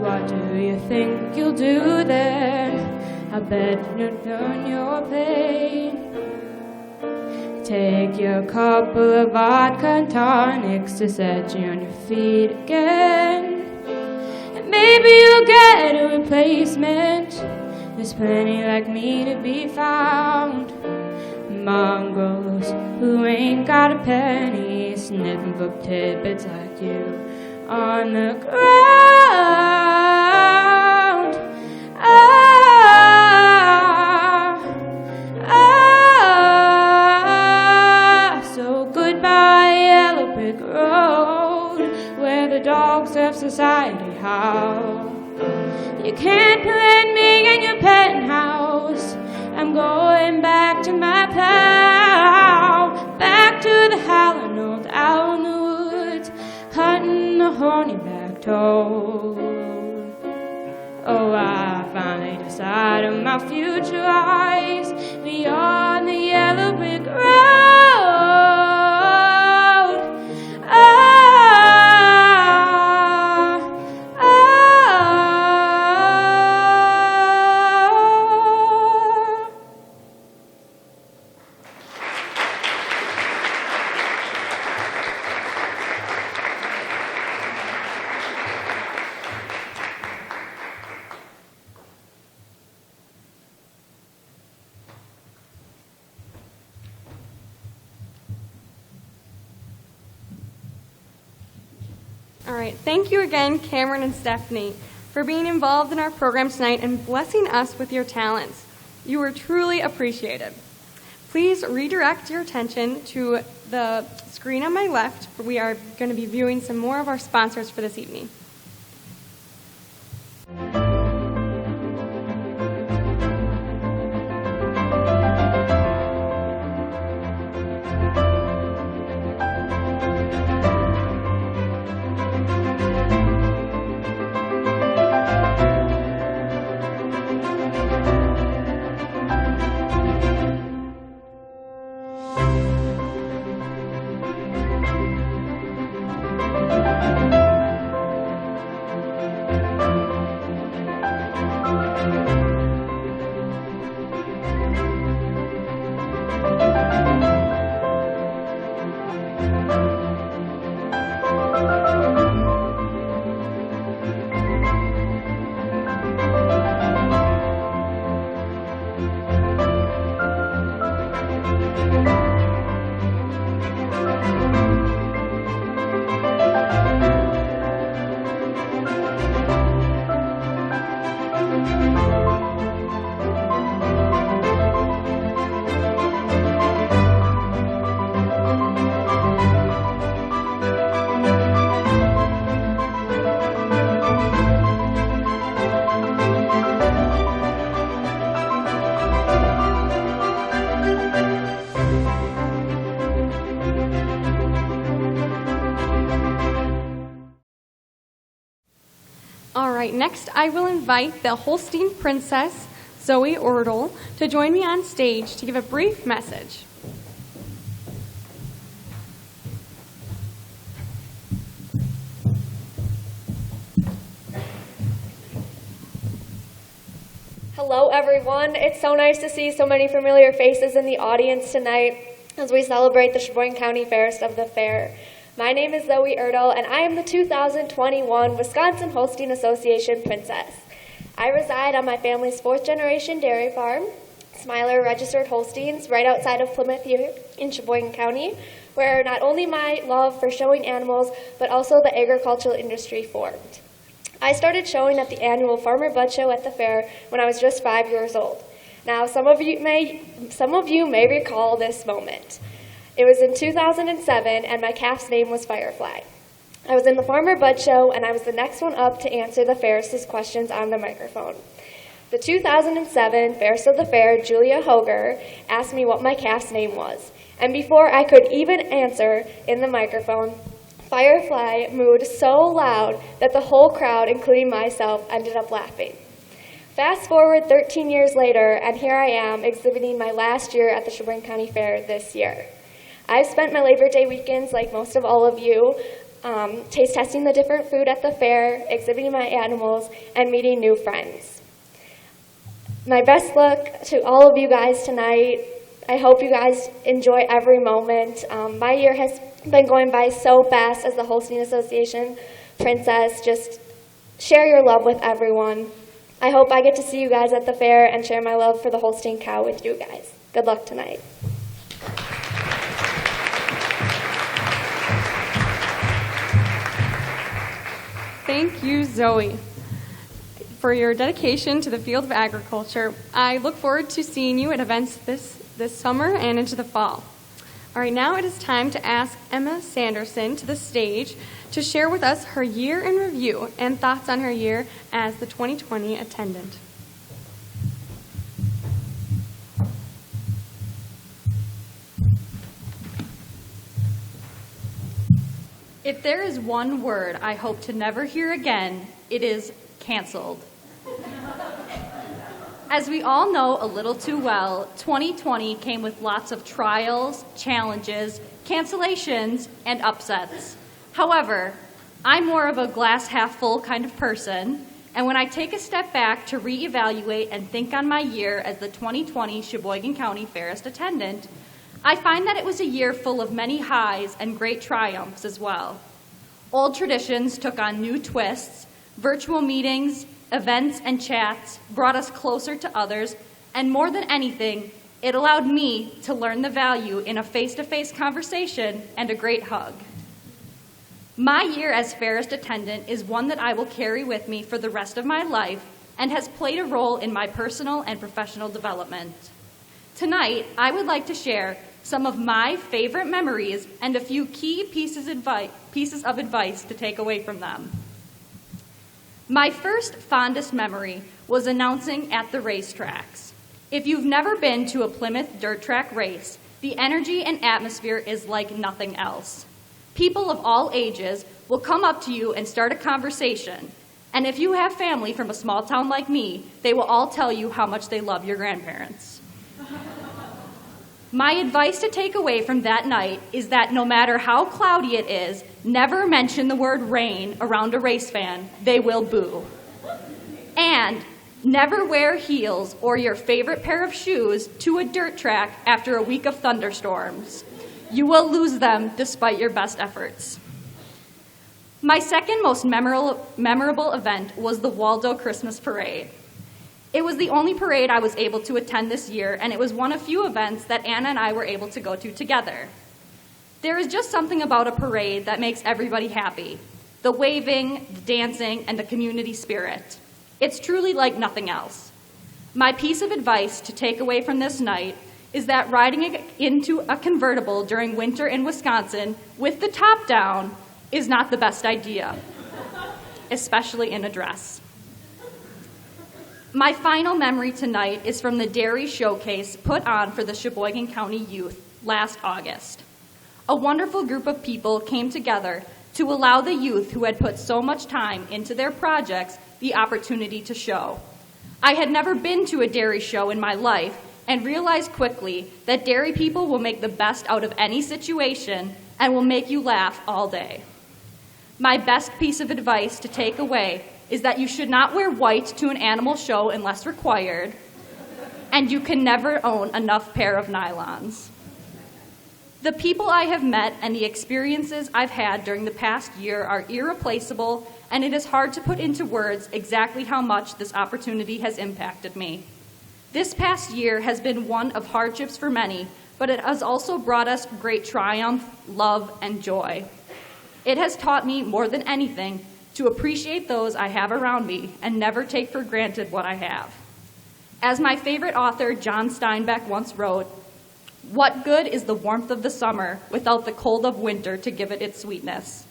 What do you think you'll do then? I bet you'll learn your pain. Take your couple of vodka and tonics to set you on your feet again. And maybe you'll get a replacement. There's plenty like me to be found. Mongrels who ain't got a penny, sniffing book tidbits like you on the ground. So goodbye, yellow brick road, where the dogs of society howl. You can't plant me in your penthouse. I'm going back to my plow, back to the howling old owl in the woods, hunting the horny-backed toad. Oh, I finally decided my future lies beyond the yellow brick road. All right, thank you again, Cameron and Stephanie, for being involved in our program tonight and blessing us with your talents. You were truly appreciated. Please redirect your attention to the screen on my left. We are going to be viewing some more of our sponsors for this evening. All right, next I will invite the Holstein Princess, Zoe Ordle, to join me on stage to give a brief message. Hello, everyone. It's so nice to see so many familiar faces in the audience tonight as we celebrate the Sheboygan County Fairest of the Fair. My name is Zoe Erdl, and I am the 2021 Wisconsin Holstein Association Princess. I reside on my family's fourth-generation dairy farm, Smiler Registered Holsteins, right outside of Plymouth here in Sheboygan County, where not only my love for showing animals, but also the agricultural industry formed. I started showing at the annual Farmer Bud Show at the fair when I was just 5 years old. Now, some of you may recall this moment. It was in 2007, and my calf's name was Firefly. I was in the Farmer Bud Show, and I was the next one up to answer the Fairest's questions on the microphone. The 2007 Fairest of the Fair, Julia Hoger, asked me what my calf's name was. And before I could even answer in the microphone, Firefly mooed so loud that the whole crowd, including myself, ended up laughing. Fast forward 13 years later, and here I am exhibiting my last year at the Sheboygan County Fair this year. I've spent my Labor Day weekends, like most of all of you, taste testing the different food at the fair, exhibiting my animals, and meeting new friends. My best luck to all of you guys tonight. I hope you guys enjoy every moment. My year has been going by so fast as the Holstein Association Princess. Just share your love with everyone. I hope I get to see you guys at the fair and share my love for the Holstein cow with you guys. Good luck tonight. Thank you, Zoe, for your dedication to the field of agriculture. I look forward to seeing you at events this summer and into the fall. All right, now it is time to ask Emma Sanderson to the stage to share with us her year in review and thoughts on her year as the 2020 attendant. If there is one word I hope to never hear again, it is canceled. As we all know a little too well, 2020 came with lots of trials, challenges, cancellations, and upsets. However, I'm more of a glass half full kind of person, and when I take a step back to reevaluate and think on my year as the 2020 Sheboygan County Fairest attendant, I find that it was a year full of many highs and great triumphs as well. Old traditions took on new twists, virtual meetings, events, and chats brought us closer to others, and more than anything, it allowed me to learn the value in a face-to-face conversation and a great hug. My year as Fairest attendant is one that I will carry with me for the rest of my life and has played a role in my personal and professional development. Tonight, I would like to share some of my favorite memories and a few key pieces of advice to take away from them. My first fondest memory was announcing at the racetracks. If you've never been to a Plymouth dirt track race, the energy and atmosphere is like nothing else. People of all ages will come up to you and start a conversation, and if you have family from a small town like me, they will all tell you how much they love your grandparents. My advice to take away from that night is that no matter how cloudy it is, never mention the word rain around a race fan. They will boo. And never wear heels or your favorite pair of shoes to a dirt track after a week of thunderstorms. You will lose them despite your best efforts. My second most memorable event was the Waldo Christmas Parade. It was the only parade I was able to attend this year, and it was one of few events that Anna and I were able to go to together. There is just something about a parade that makes everybody happy. The waving, the dancing, and the community spirit. It's truly like nothing else. My piece of advice to take away from this night is that riding into a convertible during winter in Wisconsin with the top down is not the best idea, especially in a dress. My final memory tonight is from the Dairy Showcase put on for the Sheboygan County youth last August. A wonderful group of people came together to allow the youth who had put so much time into their projects the opportunity to show. I had never been to a dairy show in my life and realized quickly that dairy people will make the best out of any situation and will make you laugh all day. My best piece of advice to take away is that you should not wear white to an animal show unless required, and you can never own enough pair of nylons. The people I have met and the experiences I've had during the past year are irreplaceable, and it is hard to put into words exactly how much this opportunity has impacted me. This past year has been one of hardships for many, but it has also brought us great triumph, love, and joy. It has taught me more than anything to appreciate those I have around me and never take for granted what I have. As my favorite author, John Steinbeck, once wrote, "What good is the warmth of the summer without the cold of winter to give it its sweetness?"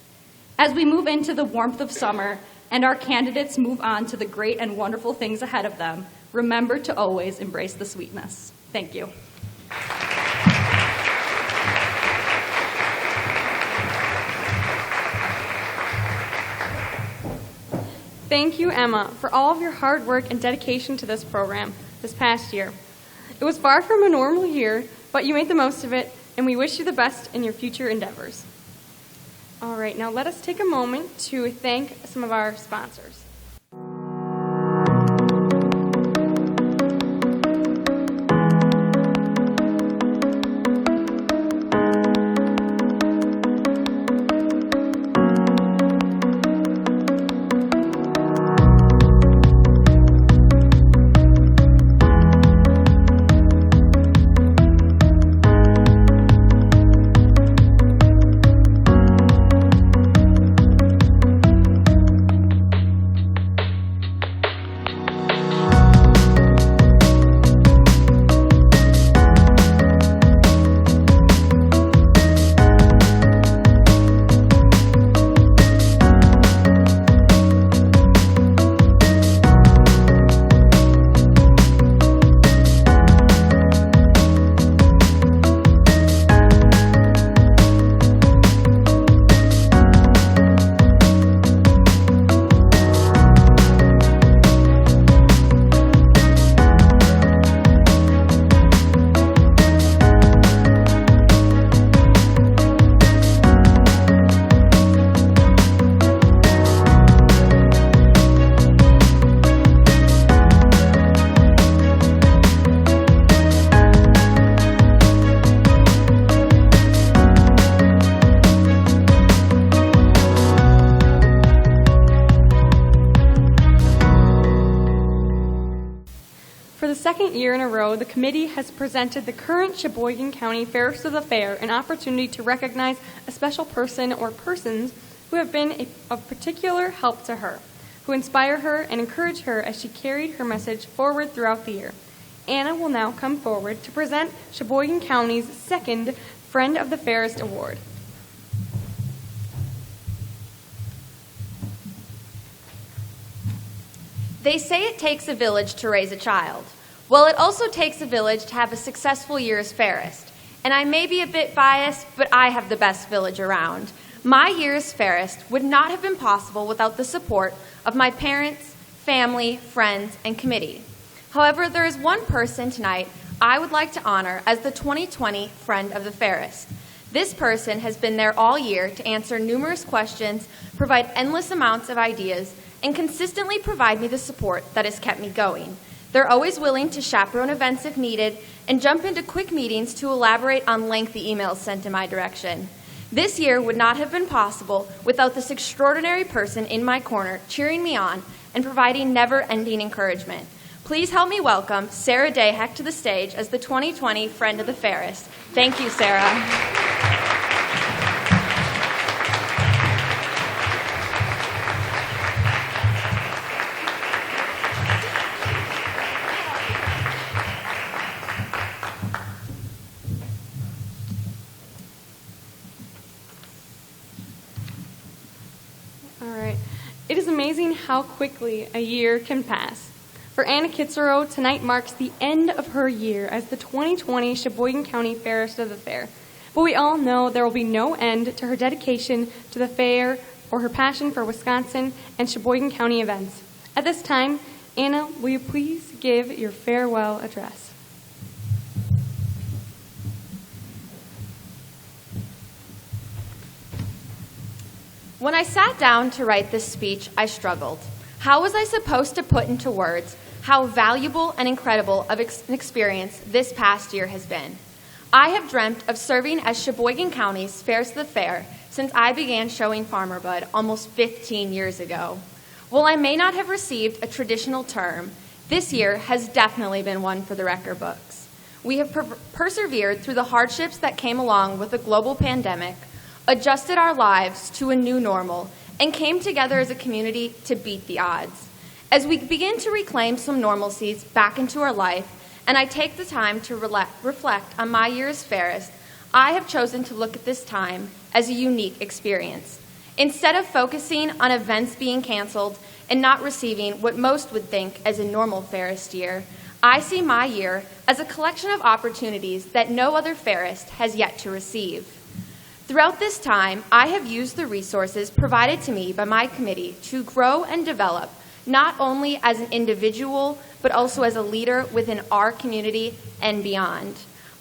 As we move into the warmth of summer and our candidates move on to the great and wonderful things ahead of them, remember to always embrace the sweetness. Thank you. Thank you, Emma, for all of your hard work and dedication to this program this past year. It was far from a normal year, but you made the most of it, and we wish you the best in your future endeavors. All right, now let us take a moment to thank some of our sponsors. second year in a row, the committee has presented the current Sheboygan County Fairest of the Fair an opportunity to recognize a special person or persons who have been of particular help to her, who inspire her and encourage her as she carried her message forward throughout the year. Anna will now come forward to present Sheboygan County's second Friend of the Fairest Award. They say it takes a village to raise a child. Well, it also takes a village to have a successful year as Fairest. And I may be a bit biased, but I have the best village around. My year as Fairest would not have been possible without the support of my parents, family, friends, and committee. However, there is one person tonight I would like to honor as the 2020 Friend of the Fairest. This person has been there all year to answer numerous questions, provide endless amounts of ideas, and consistently provide me the support that has kept me going. They're always willing to chaperone events if needed and jump into quick meetings to elaborate on lengthy emails sent in my direction. This year would not have been possible without this extraordinary person in my corner cheering me on and providing never-ending encouragement. Please help me welcome Sarah Dayheck to the stage as the 2020 Friend of the Fairest. Thank you, Sarah. It is amazing how quickly a year can pass. For Anna Kitzero, tonight marks the end of her year as the 2020 Sheboygan County Fairest of the Fair. But we all know there will be no end to her dedication to the fair or her passion for Wisconsin and Sheboygan County events. At this time, Anna, will you please give your farewell address? When I sat down to write this speech, I struggled. How was I supposed to put into words how valuable and incredible of an experience this past year has been? I have dreamt of serving as Sheboygan County's Fairest of the Fair since I began showing Farmer Bud almost 15 years ago. While I may not have received a traditional term, this year has definitely been one for the record books. We have persevered through the hardships that came along with the global pandemic, adjusted our lives to a new normal, and came together as a community to beat the odds. As we begin to reclaim some normalcies back into our life, and I take the time to reflect on my year as Fairest, I have chosen to look at this time as a unique experience. Instead of focusing on events being canceled and not receiving what most would think as a normal Fairest year, I see my year as a collection of opportunities that no other Fairest has yet to receive. Throughout this time, I have used the resources provided to me by my committee to grow and develop, not only as an individual, but also as a leader within our community and beyond.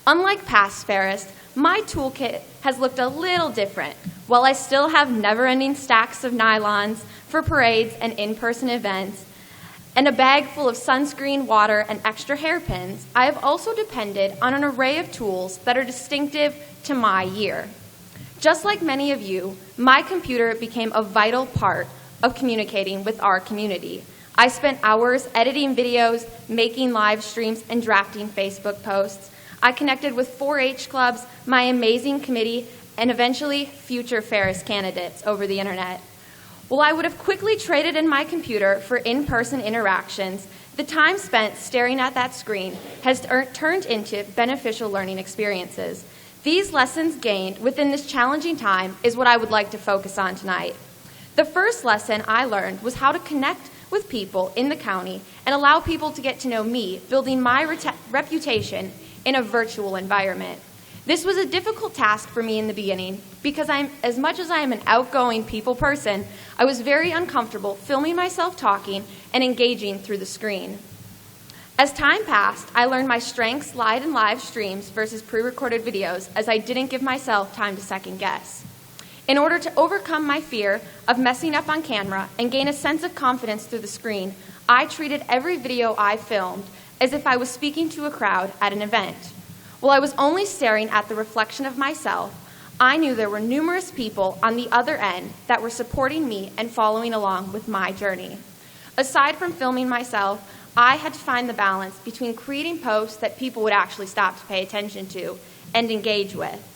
Unlike past Fairest, my toolkit has looked a little different. While I still have never-ending stacks of nylons for parades and in-person events, and a bag full of sunscreen, water, and extra hairpins, I have also depended on an array of tools that are distinctive to my year. Just like many of you, my computer became a vital part of communicating with our community. I spent hours editing videos, making live streams, and drafting Facebook posts. I connected with 4-H clubs, my amazing committee, and eventually future Fairest candidates over the internet. While I would have quickly traded in my computer for in-person interactions, the time spent staring at that screen has turned into beneficial learning experiences. These lessons gained within this challenging time is what I would like to focus on tonight. The first lesson I learned was how to connect with people in the county and allow people to get to know me, building my reputation in a virtual environment. This was a difficult task for me in the beginning because as much as I am an outgoing people person, I was very uncomfortable filming myself talking and engaging through the screen. As time passed, I learned my strengths lied in live streams versus pre-recorded videos, as I didn't give myself time to second guess. In order to overcome my fear of messing up on camera and gain a sense of confidence through the screen, I treated every video I filmed as if I was speaking to a crowd at an event. While I was only staring at the reflection of myself, I knew there were numerous people on the other end that were supporting me and following along with my journey. Aside from filming myself, I had to find the balance between creating posts that people would actually stop to pay attention to and engage with.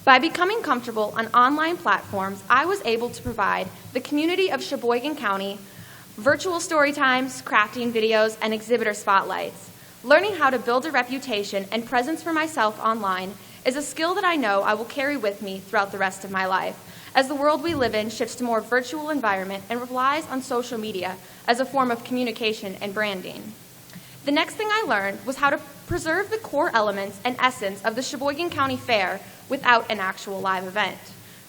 By becoming comfortable on online platforms, I was able to provide the community of Sheboygan County virtual story times, crafting videos, and exhibitor spotlights. Learning how to build a reputation and presence for myself online is a skill that I know I will carry with me throughout the rest of my life, as the world we live in shifts to a more virtual environment and relies on social media as a form of communication and branding. The next thing I learned was how to preserve the core elements and essence of the Sheboygan County Fair without an actual live event.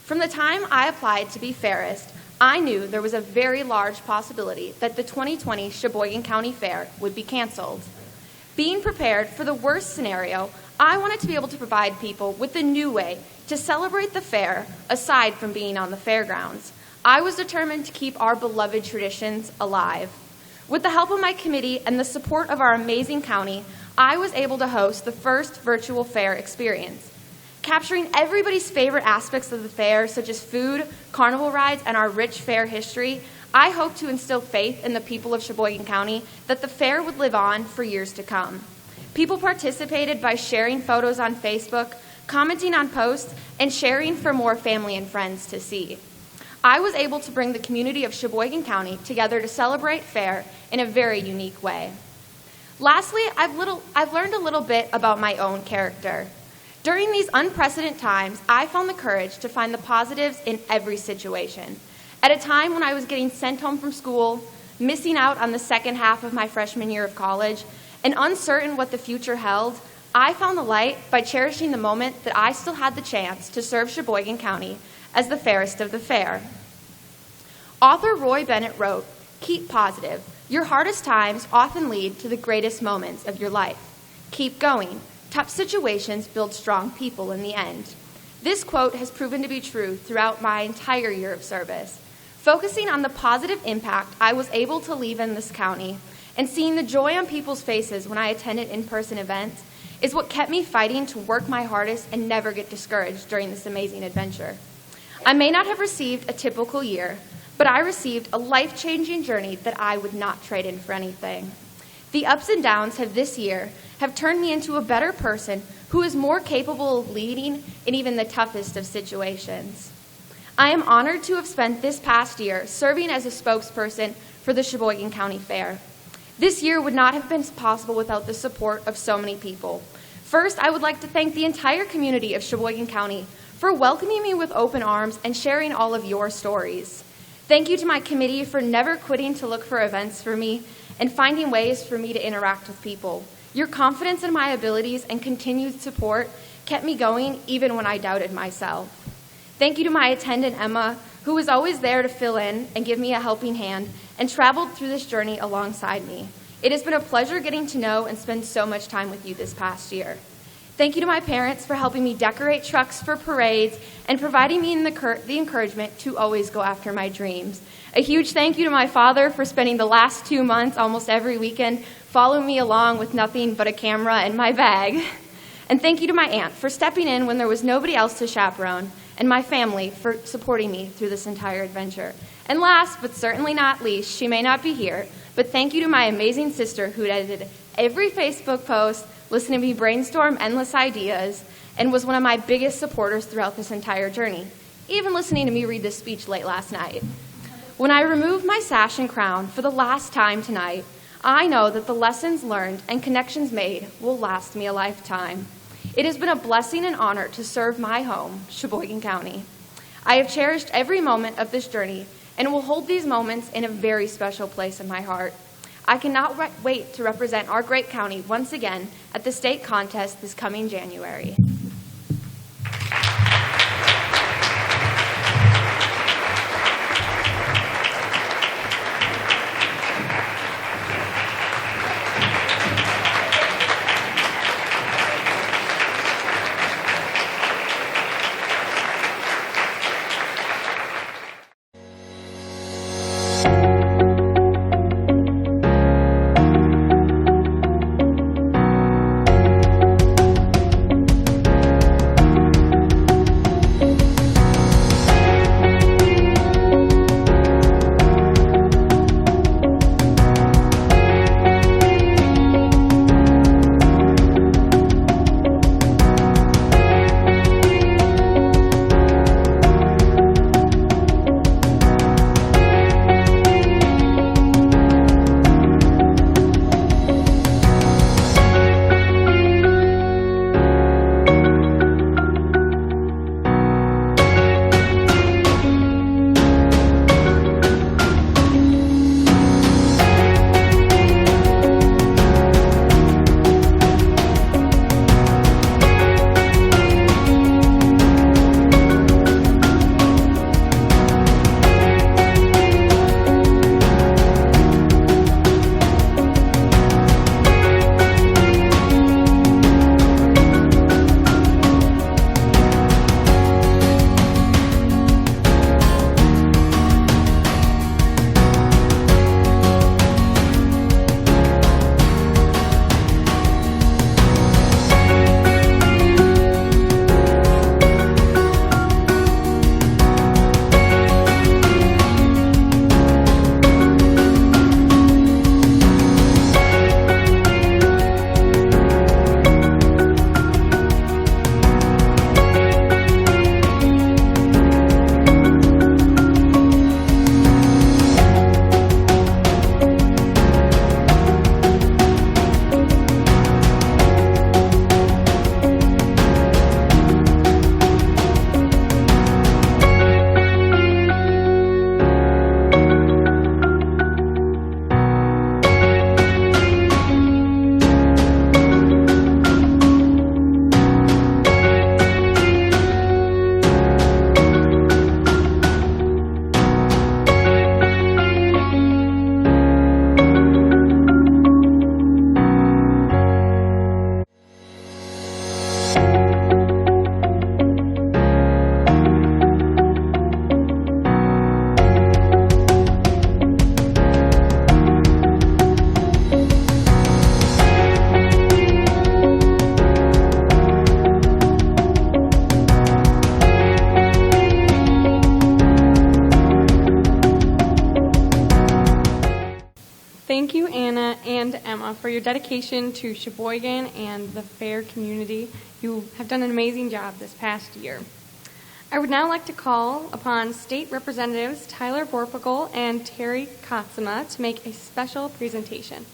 From the time I applied to be Fairest, I knew there was a very large possibility that the 2020 Sheboygan County Fair would be canceled. Being prepared for the worst scenario, I wanted to be able to provide people with a new way to celebrate the fair aside from being on the fairgrounds. I was determined to keep our beloved traditions alive. With the help of my committee and the support of our amazing county, I was able to host the first virtual fair experience. Capturing everybody's favorite aspects of the fair, such as food, carnival rides, and our rich fair history, I hope to instill faith in the people of Sheboygan County that the fair would live on for years to come. People participated by sharing photos on Facebook, commenting on posts, and sharing for more family and friends to see. I was able to bring the community of Sheboygan County together to celebrate fair in a very unique way. Lastly, I've learned a little bit about my own character. During these unprecedented times, I found the courage to find the positives in every situation. At a time when I was getting sent home from school, missing out on the second half of my freshman year of college, and uncertain what the future held, I found the light by cherishing the moment that I still had the chance to serve Sheboygan County as the fairest of the fair. Author Roy Bennett wrote, "Keep positive. Your hardest times often lead to the greatest moments of your life. Keep going. Tough situations build strong people in the end." This quote has proven to be true throughout my entire year of service. Focusing on the positive impact I was able to leave in this county and seeing the joy on people's faces when I attended in-person events is what kept me fighting to work my hardest and never get discouraged during this amazing adventure. I may not have received a typical year, but I received a life-changing journey that I would not trade in for anything. The ups and downs of this year have turned me into a better person who is more capable of leading in even the toughest of situations. I am honored to have spent this past year serving as a spokesperson for the Sheboygan County Fair. This year would not have been possible without the support of so many people. First, I would like to thank the entire community of Sheboygan County for welcoming me with open arms and sharing all of your stories. Thank you to my committee for never quitting to look for events for me and finding ways for me to interact with people. Your confidence in my abilities and continued support kept me going even when I doubted myself. Thank you to my attendant, Emma, who was always there to fill in and give me a helping hand and traveled through this journey alongside me. It has been a pleasure getting to know and spend so much time with you this past year. Thank you to my parents for helping me decorate trucks for parades and providing me the encouragement to always go after my dreams. A huge thank you to my father for spending the last 2 months almost every weekend following me along with nothing but a camera and my bag. And thank you to my aunt for stepping in when there was nobody else to chaperone, and my family for supporting me through this entire adventure. And last, but certainly not least, she may not be here, but thank you to my amazing sister who edited every Facebook post, listened to me brainstorm endless ideas, and was one of my biggest supporters throughout this entire journey, even listening to me read this speech late last night. When I remove my sash and crown for the last time tonight, I know that the lessons learned and connections made will last me a lifetime. It has been a blessing and honor to serve my home, Sheboygan County. I have cherished every moment of this journey and will hold these moments in a very special place in my heart. I cannot wait to represent our great county once again at the state contest this coming January. and Emma for your dedication to Sheboygan and the fair community. You have done an amazing job this past year. I would now like to call upon State Representatives Tyler Borpigal and Terry Katsuma to make a special presentation.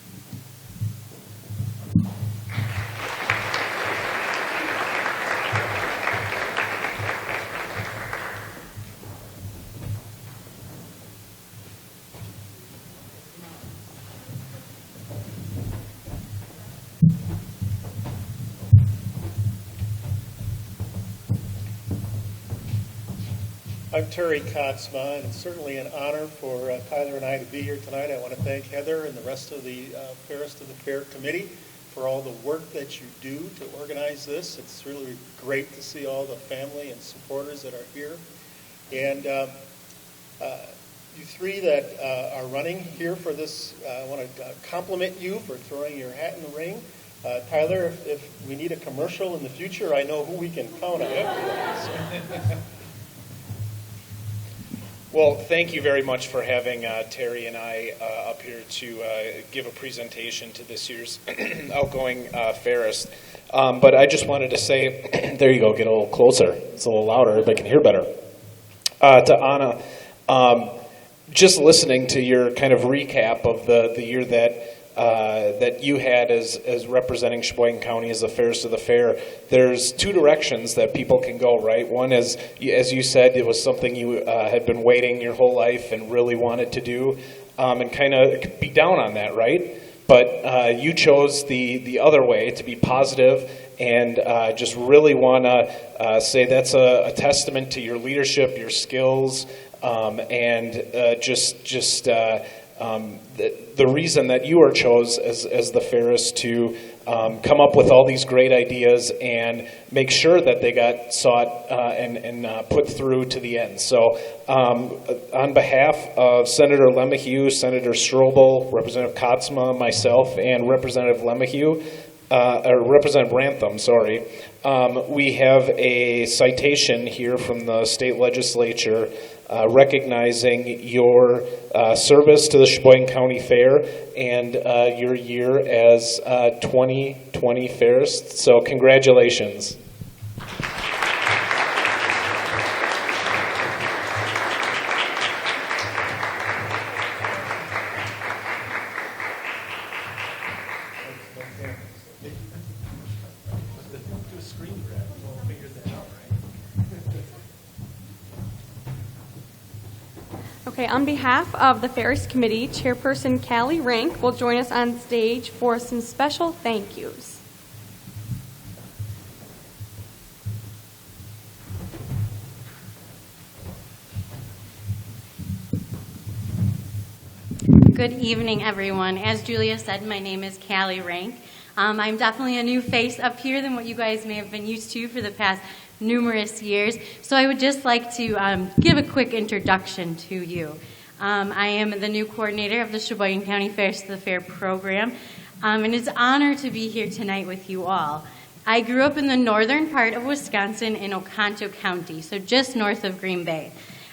I'm Terry Katzma, and it's certainly an honor for Tyler and I to be here tonight. I want to thank Heather and the rest of the Fairest of the Fair Committee for all the work that you do to organize this. It's really great to see all the family and supporters that are here. And you three that are running here for this, I want to compliment you for throwing your hat in the ring. Tyler, if we need a commercial in the future, I know who we can count on. Well, thank you very much for having Terry and I up here to give a presentation to this year's outgoing Fairest. But I just wanted to say, there you go, get a little closer. It's a little louder, everybody can hear better. To Anna, just listening to your kind of recap of the year that you had as representing Sheboygan County as the Fairest of the Fair, there's two directions that people can go, right? One is, as you said, it was something you had been waiting your whole life and really wanted to do, and kind of be down on that, right? But you chose the other way, to be positive, and just really want to say that's a testament to your leadership, your skills, and the reason that you are chose as the Fairest to come up with all these great ideas and make sure that they got sought and put through to the end. So on behalf of Senator Lemahue, Senator Strobel, Representative Katzma, myself, and Representative Lemahue, or Representative Rantham, sorry, we have a citation here from the state legislature recognizing your service to the Sheboygan County Fair and your year as 2020 Fairest. So congratulations. Okay, on behalf of the Fairest Committee, Chairperson Callie Rank will join us on stage for some special thank yous. Good evening, everyone. As Julia said, my name is Callie Rank. I'm definitely a new face up here than what you guys may have been used to for the past numerous years. So I would just like to give a quick introduction to you. I am the new coordinator of the Sheboygan County Fairest of the Fair program, and it's an honor to be here tonight with you all. I grew up in the northern part of Wisconsin in Oconto County, so just north of Green Bay.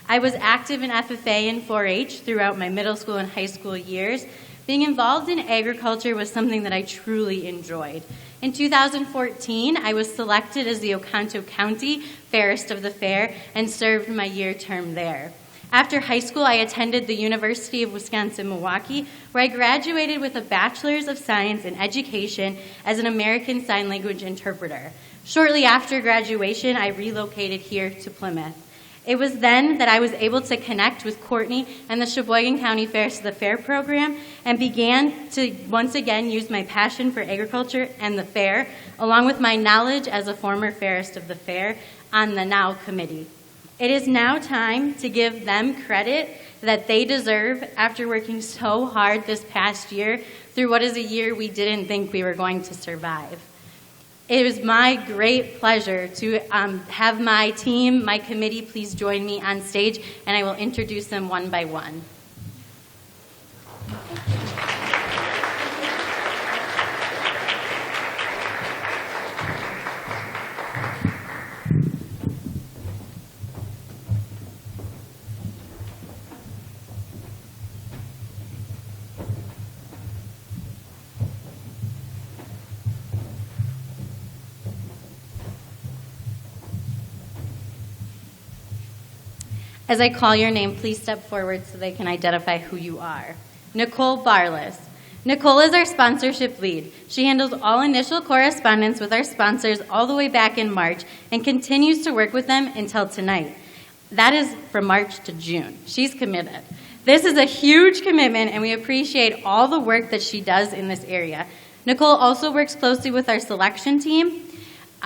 I was active in FFA and 4-H throughout my middle school and high school years. Being involved in agriculture was something that I truly enjoyed. In 2014, I was selected as the Oconto County Fairest of the Fair and served my year term there. After high school, I attended the University of Wisconsin-Milwaukee, where I graduated with a Bachelor's of Science in Education as an American Sign Language interpreter. Shortly after graduation, I relocated here to Plymouth. It was then that I was able to connect with Courtney and the Sheboygan County Fairest of the Fair program and began to once again use my passion for agriculture and the fair, along with my knowledge as a former Fairest of the Fair, on the NOW committee. It is now time to give them credit that they deserve after working so hard this past year through what is a year we didn't think we were going to survive. It is my great pleasure to have my team, my committee, please join me on stage, and I will introduce them one by one. As I call your name, please step forward so they can identify who you are. Nicole Barless. Nicole is our sponsorship lead. She handles all initial correspondence with our sponsors all the way back in March and continues to work with them until tonight. That is from March to June. She's committed. This is a huge commitment, and we appreciate all the work that she does in this area. Nicole also works closely with our selection team.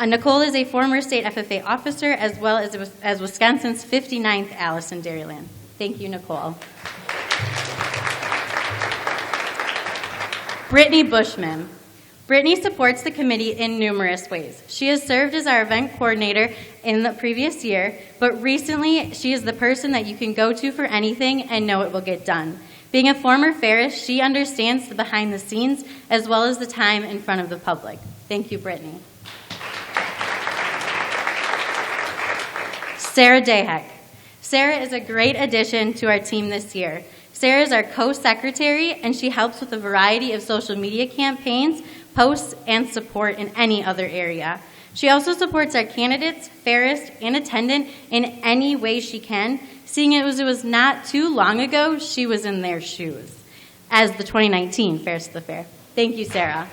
Nicole is a former state FFA officer as well as Wisconsin's 59th Alice in Dairyland. Thank you, Nicole. Brittany Bushman. Brittany supports the committee in numerous ways. She has served as our event coordinator in the previous year, but recently she is the person that you can go to for anything and know it will get done. Being a former Fairest, she understands the behind the scenes as well as the time in front of the public. Thank you, Brittany. Sarah Dayheck. Sarah is a great addition to our team this year. Sarah is our co-secretary, and she helps with a variety of social media campaigns, posts, and support in any other area. She also supports our candidates, Fairest, and attendant in any way she can, seeing it was not too long ago she was in their shoes as the 2019 Fairest of the Fair. Thank you, Sarah.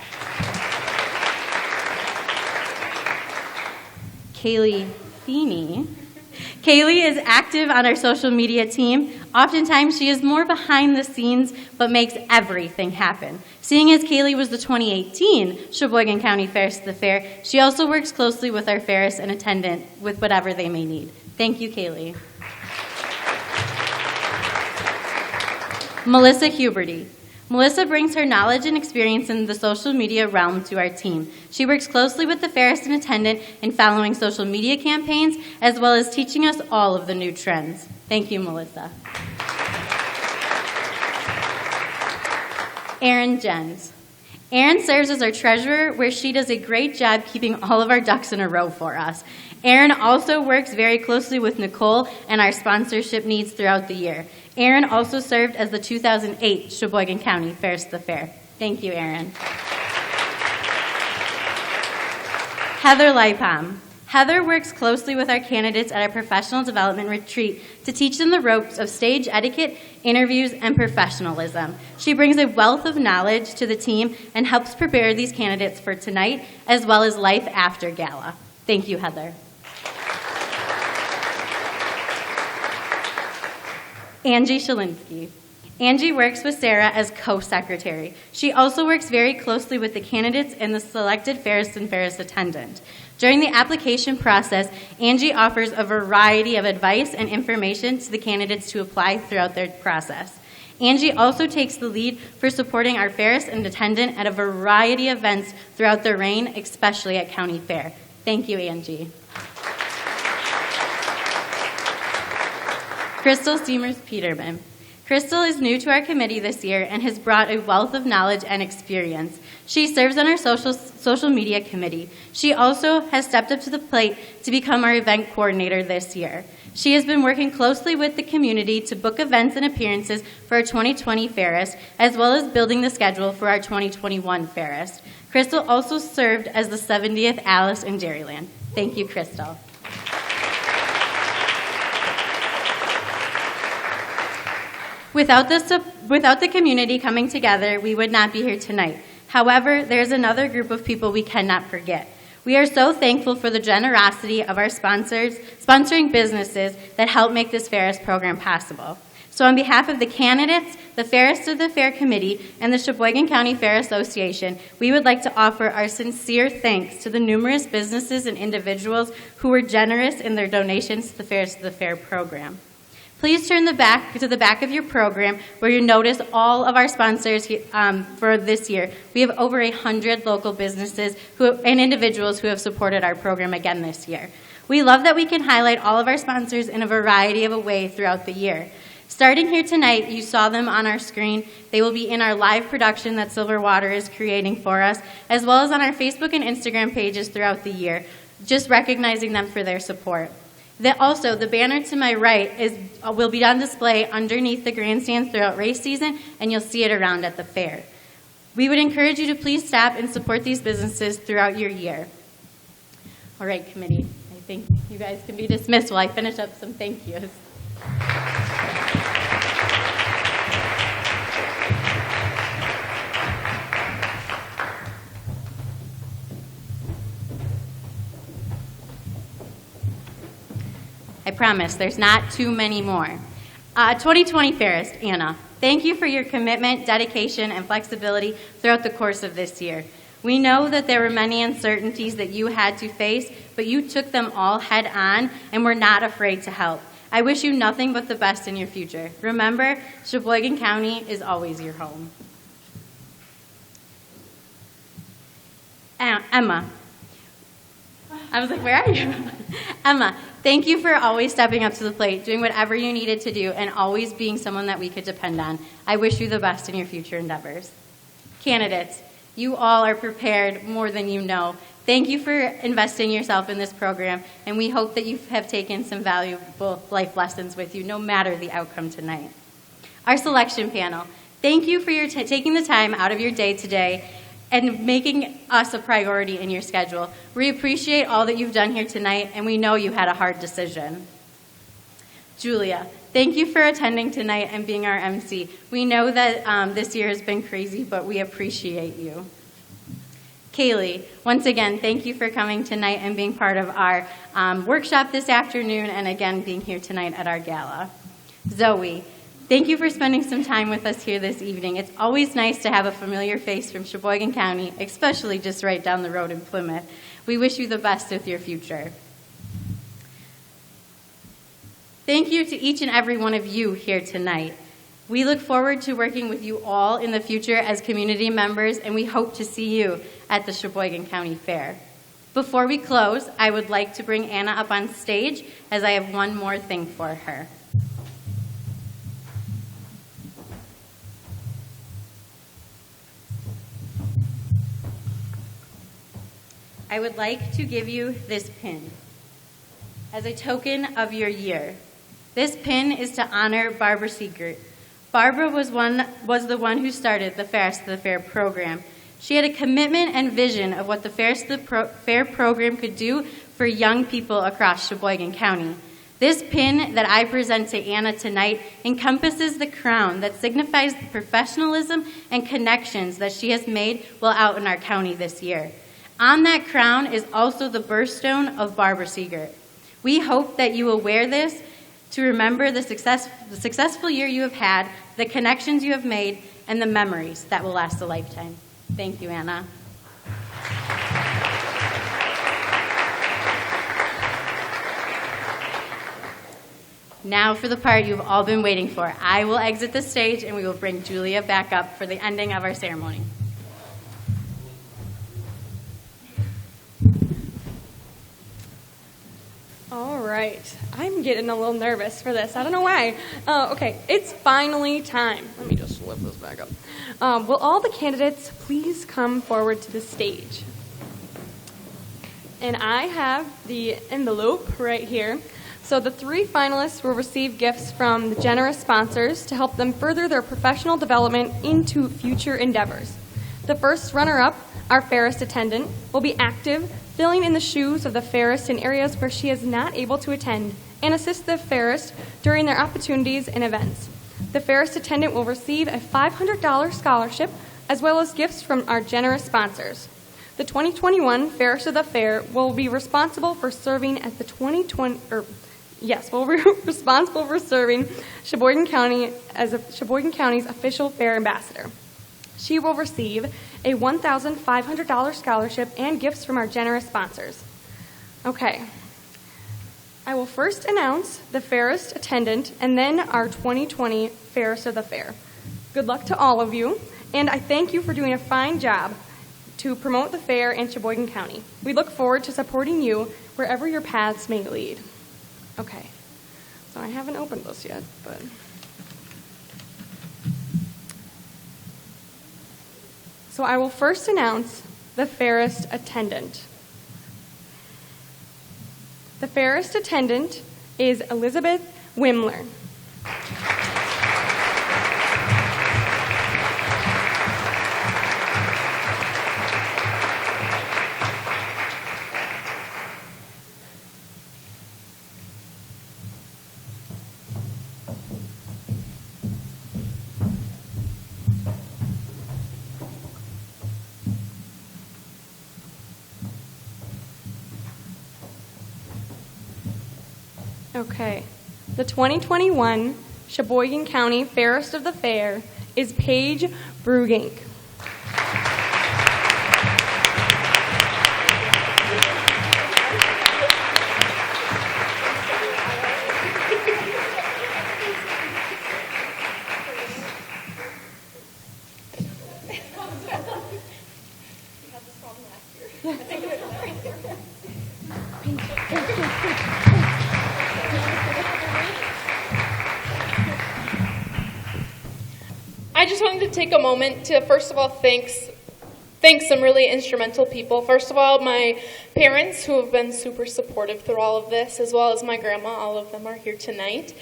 Kaylee Feeney. Kaylee is active on our social media team. Oftentimes, she is more behind the scenes, but makes everything happen. Seeing as Kaylee was the 2018 Sheboygan County Fairest of the Fair, she also works closely with our Fairest and attendant with whatever they may need. Thank you, Kaylee. Melissa Huberty. Melissa brings her knowledge and experience in the social media realm to our team. She works closely with the Fairest and attendant in following social media campaigns, as well as teaching us all of the new trends. Thank you, Melissa. Erin Jens. Erin serves as our treasurer, where she does a great job keeping all of our ducks in a row for us. Erin also works very closely with Nicole and our sponsorship needs throughout the year. Erin also served as the 2008 Sheboygan County Fairest of the Fair. Thank you, Erin. Heather Lipom. Heather works closely with our candidates at our professional development retreat to teach them the ropes of stage etiquette, interviews, and professionalism. She brings a wealth of knowledge to the team and helps prepare these candidates for tonight as well as life after Gala. Thank you, Heather. Angie Shalinsky. Angie works with Sarah as co-secretary. She also works very closely with the candidates and the selected Fairest and Fairest attendant. During the application process, Angie offers a variety of advice and information to the candidates to apply throughout their process. Angie also takes the lead for supporting our Fairest and attendant at a variety of events throughout their reign, especially at County Fair. Thank you, Angie. Crystal Seamers-Peterman. Crystal is new to our committee this year and has brought a wealth of knowledge and experience. She serves on our social media committee. She also has stepped up to the plate to become our event coordinator this year. She has been working closely with the community to book events and appearances for our 2020 Fairest, as well as building the schedule for our 2021 Fairest. Crystal also served as the 70th Alice in Dairyland. Thank you, Crystal. Without the community coming together, we would not be here tonight. However, there's another group of people we cannot forget. We are so thankful for the generosity of our sponsors, sponsoring businesses that help make this Fairest program possible. So on behalf of the candidates, the Fairest of the Fair Committee, and the Sheboygan County Fair Association, we would like to offer our sincere thanks to the numerous businesses and individuals who were generous in their donations to the Fairest of the Fair program. Please turn to the back of your program where you notice all of our sponsors for this year. We have over 100 local businesses and individuals who have supported our program again this year. We love that we can highlight all of our sponsors in a variety of a way throughout the year. Starting here tonight, you saw them on our screen. They will be in our live production that Silver Water is creating for us, as well as on our Facebook and Instagram pages throughout the year, just recognizing them for their support. Also, the banner to my right will be on display underneath the grandstands throughout race season, and you'll see it around at the fair. We would encourage you to please stop and support these businesses throughout your year. All right, committee, I think you guys can be dismissed while I finish up some thank yous. I promise there's not too many more. 2020 Fairest, Anna, thank you for your commitment, dedication, and flexibility throughout the course of this year. We know that there were many uncertainties that you had to face, but you took them all head on and were not afraid to help. I wish you nothing but the best in your future. Remember, Sheboygan County is always your home. Emma. I was like, where are you? Emma, thank you for always stepping up to the plate, doing whatever you needed to do, and always being someone that we could depend on. I wish you the best in your future endeavors. Candidates, you all are prepared more than you know. Thank you for investing yourself in this program, and we hope that you have taken some valuable life lessons with you, no matter the outcome tonight. Our selection panel, thank you for taking the time out of your day today and making us a priority in your schedule. We appreciate all that you've done here tonight, and we know you had a hard decision. Julia, thank you for attending tonight and being our MC. We know that this year has been crazy, but we appreciate you. Kaylee, once again, thank you for coming tonight and being part of our workshop this afternoon, and again, being here tonight at our gala. Zoe, thank you for spending some time with us here this evening. It's always nice to have a familiar face from Sheboygan County, especially just right down the road in Plymouth. We wish you the best with your future. Thank you to each and every one of you here tonight. We look forward to working with you all in the future as community members, and we hope to see you at the Sheboygan County Fair. Before we close, I would like to bring Anna up on stage as I have one more thing for her. I would like to give you this pin as a token of your year. This pin is to honor Barbara Siegert. Barbara was the one who started the Fairest of the Fair program. She had a commitment and vision of what the Fairest of the Fair program could do for young people across Sheboygan County. This pin that I present to Anna tonight encompasses the crown that signifies the professionalism and connections that she has made while out in our county this year. On that crown is also the birthstone of Barbara Siegert. We hope that you will wear this to remember the successful year you have had, the connections you have made, and the memories that will last a lifetime. Thank you, Anna. Now for the part you've all been waiting for. I will exit the stage and we will bring Julia back up for the ending of our ceremony. All right, I'm getting a little nervous for this. I don't know why. Okay, it's finally time. Let me just lift this back up. Will all the candidates please come forward to the stage? And I have the envelope right here. So the 3 finalists will receive gifts from the generous sponsors to help them further their professional development into future endeavors. The first runner-up, our Fairest attendant, will be active, filling in the shoes of the Fairest in areas where she is not able to attend, and assist the Fairest during their opportunities and events. The Fairest attendant will receive a $500 scholarship, as well as gifts from our generous sponsors. The 2021 Fairest of the Fair will be responsible for serving as the responsible for serving Sheboygan County as Sheboygan County's official fair ambassador. She will receive a $1,500 scholarship and gifts from our generous sponsors. Okay. I will first announce the Fairest attendant and then our 2020 Fairest of the Fair. Good luck to all of you, and I thank you for doing a fine job to promote the fair in Sheboygan County. We look forward to supporting you wherever your paths may lead. Okay. So I haven't opened this yet, but... So I will first announce the Fairest attendant. The Fairest attendant is Elizabeth Wimler. Okay. The 2021 Sheboygan County Fairest of the Fair is Paige Brugink. I just wanted to take a moment to, first of all, thank some really instrumental people. First of all, my parents, who have been super supportive through all of this, as well as my grandma. All of them are here tonight.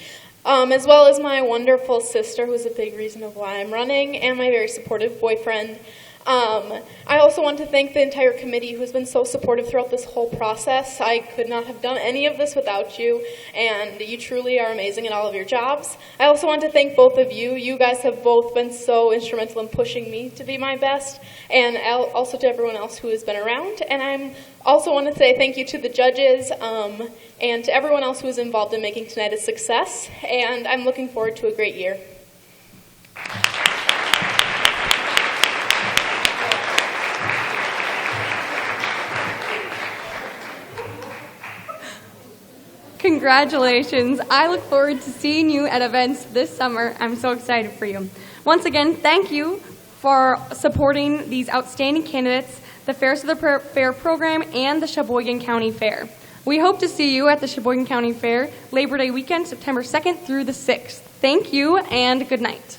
As well as my wonderful sister, who's a big reason of why I'm running, and my very supportive boyfriend. I also want to thank the entire committee who's been so supportive throughout this whole process. I could not have done any of this without you, and you truly are amazing at all of your jobs. I also want to thank both of you. You guys have both been so instrumental in pushing me to be my best, and also to everyone else who has been around. And I also want to say thank you to the judges and to everyone else who was involved in making tonight a success, and I'm looking forward to a great year. Congratulations. I look forward to seeing you at events this summer. I'm so excited for you. Once again, thank you for supporting these outstanding candidates, the Fairest of the Fair program, and the Sheboygan County Fair. We hope to see you at the Sheboygan County Fair Labor Day weekend, September 2nd through the 6th. Thank you and good night.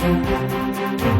Thank you.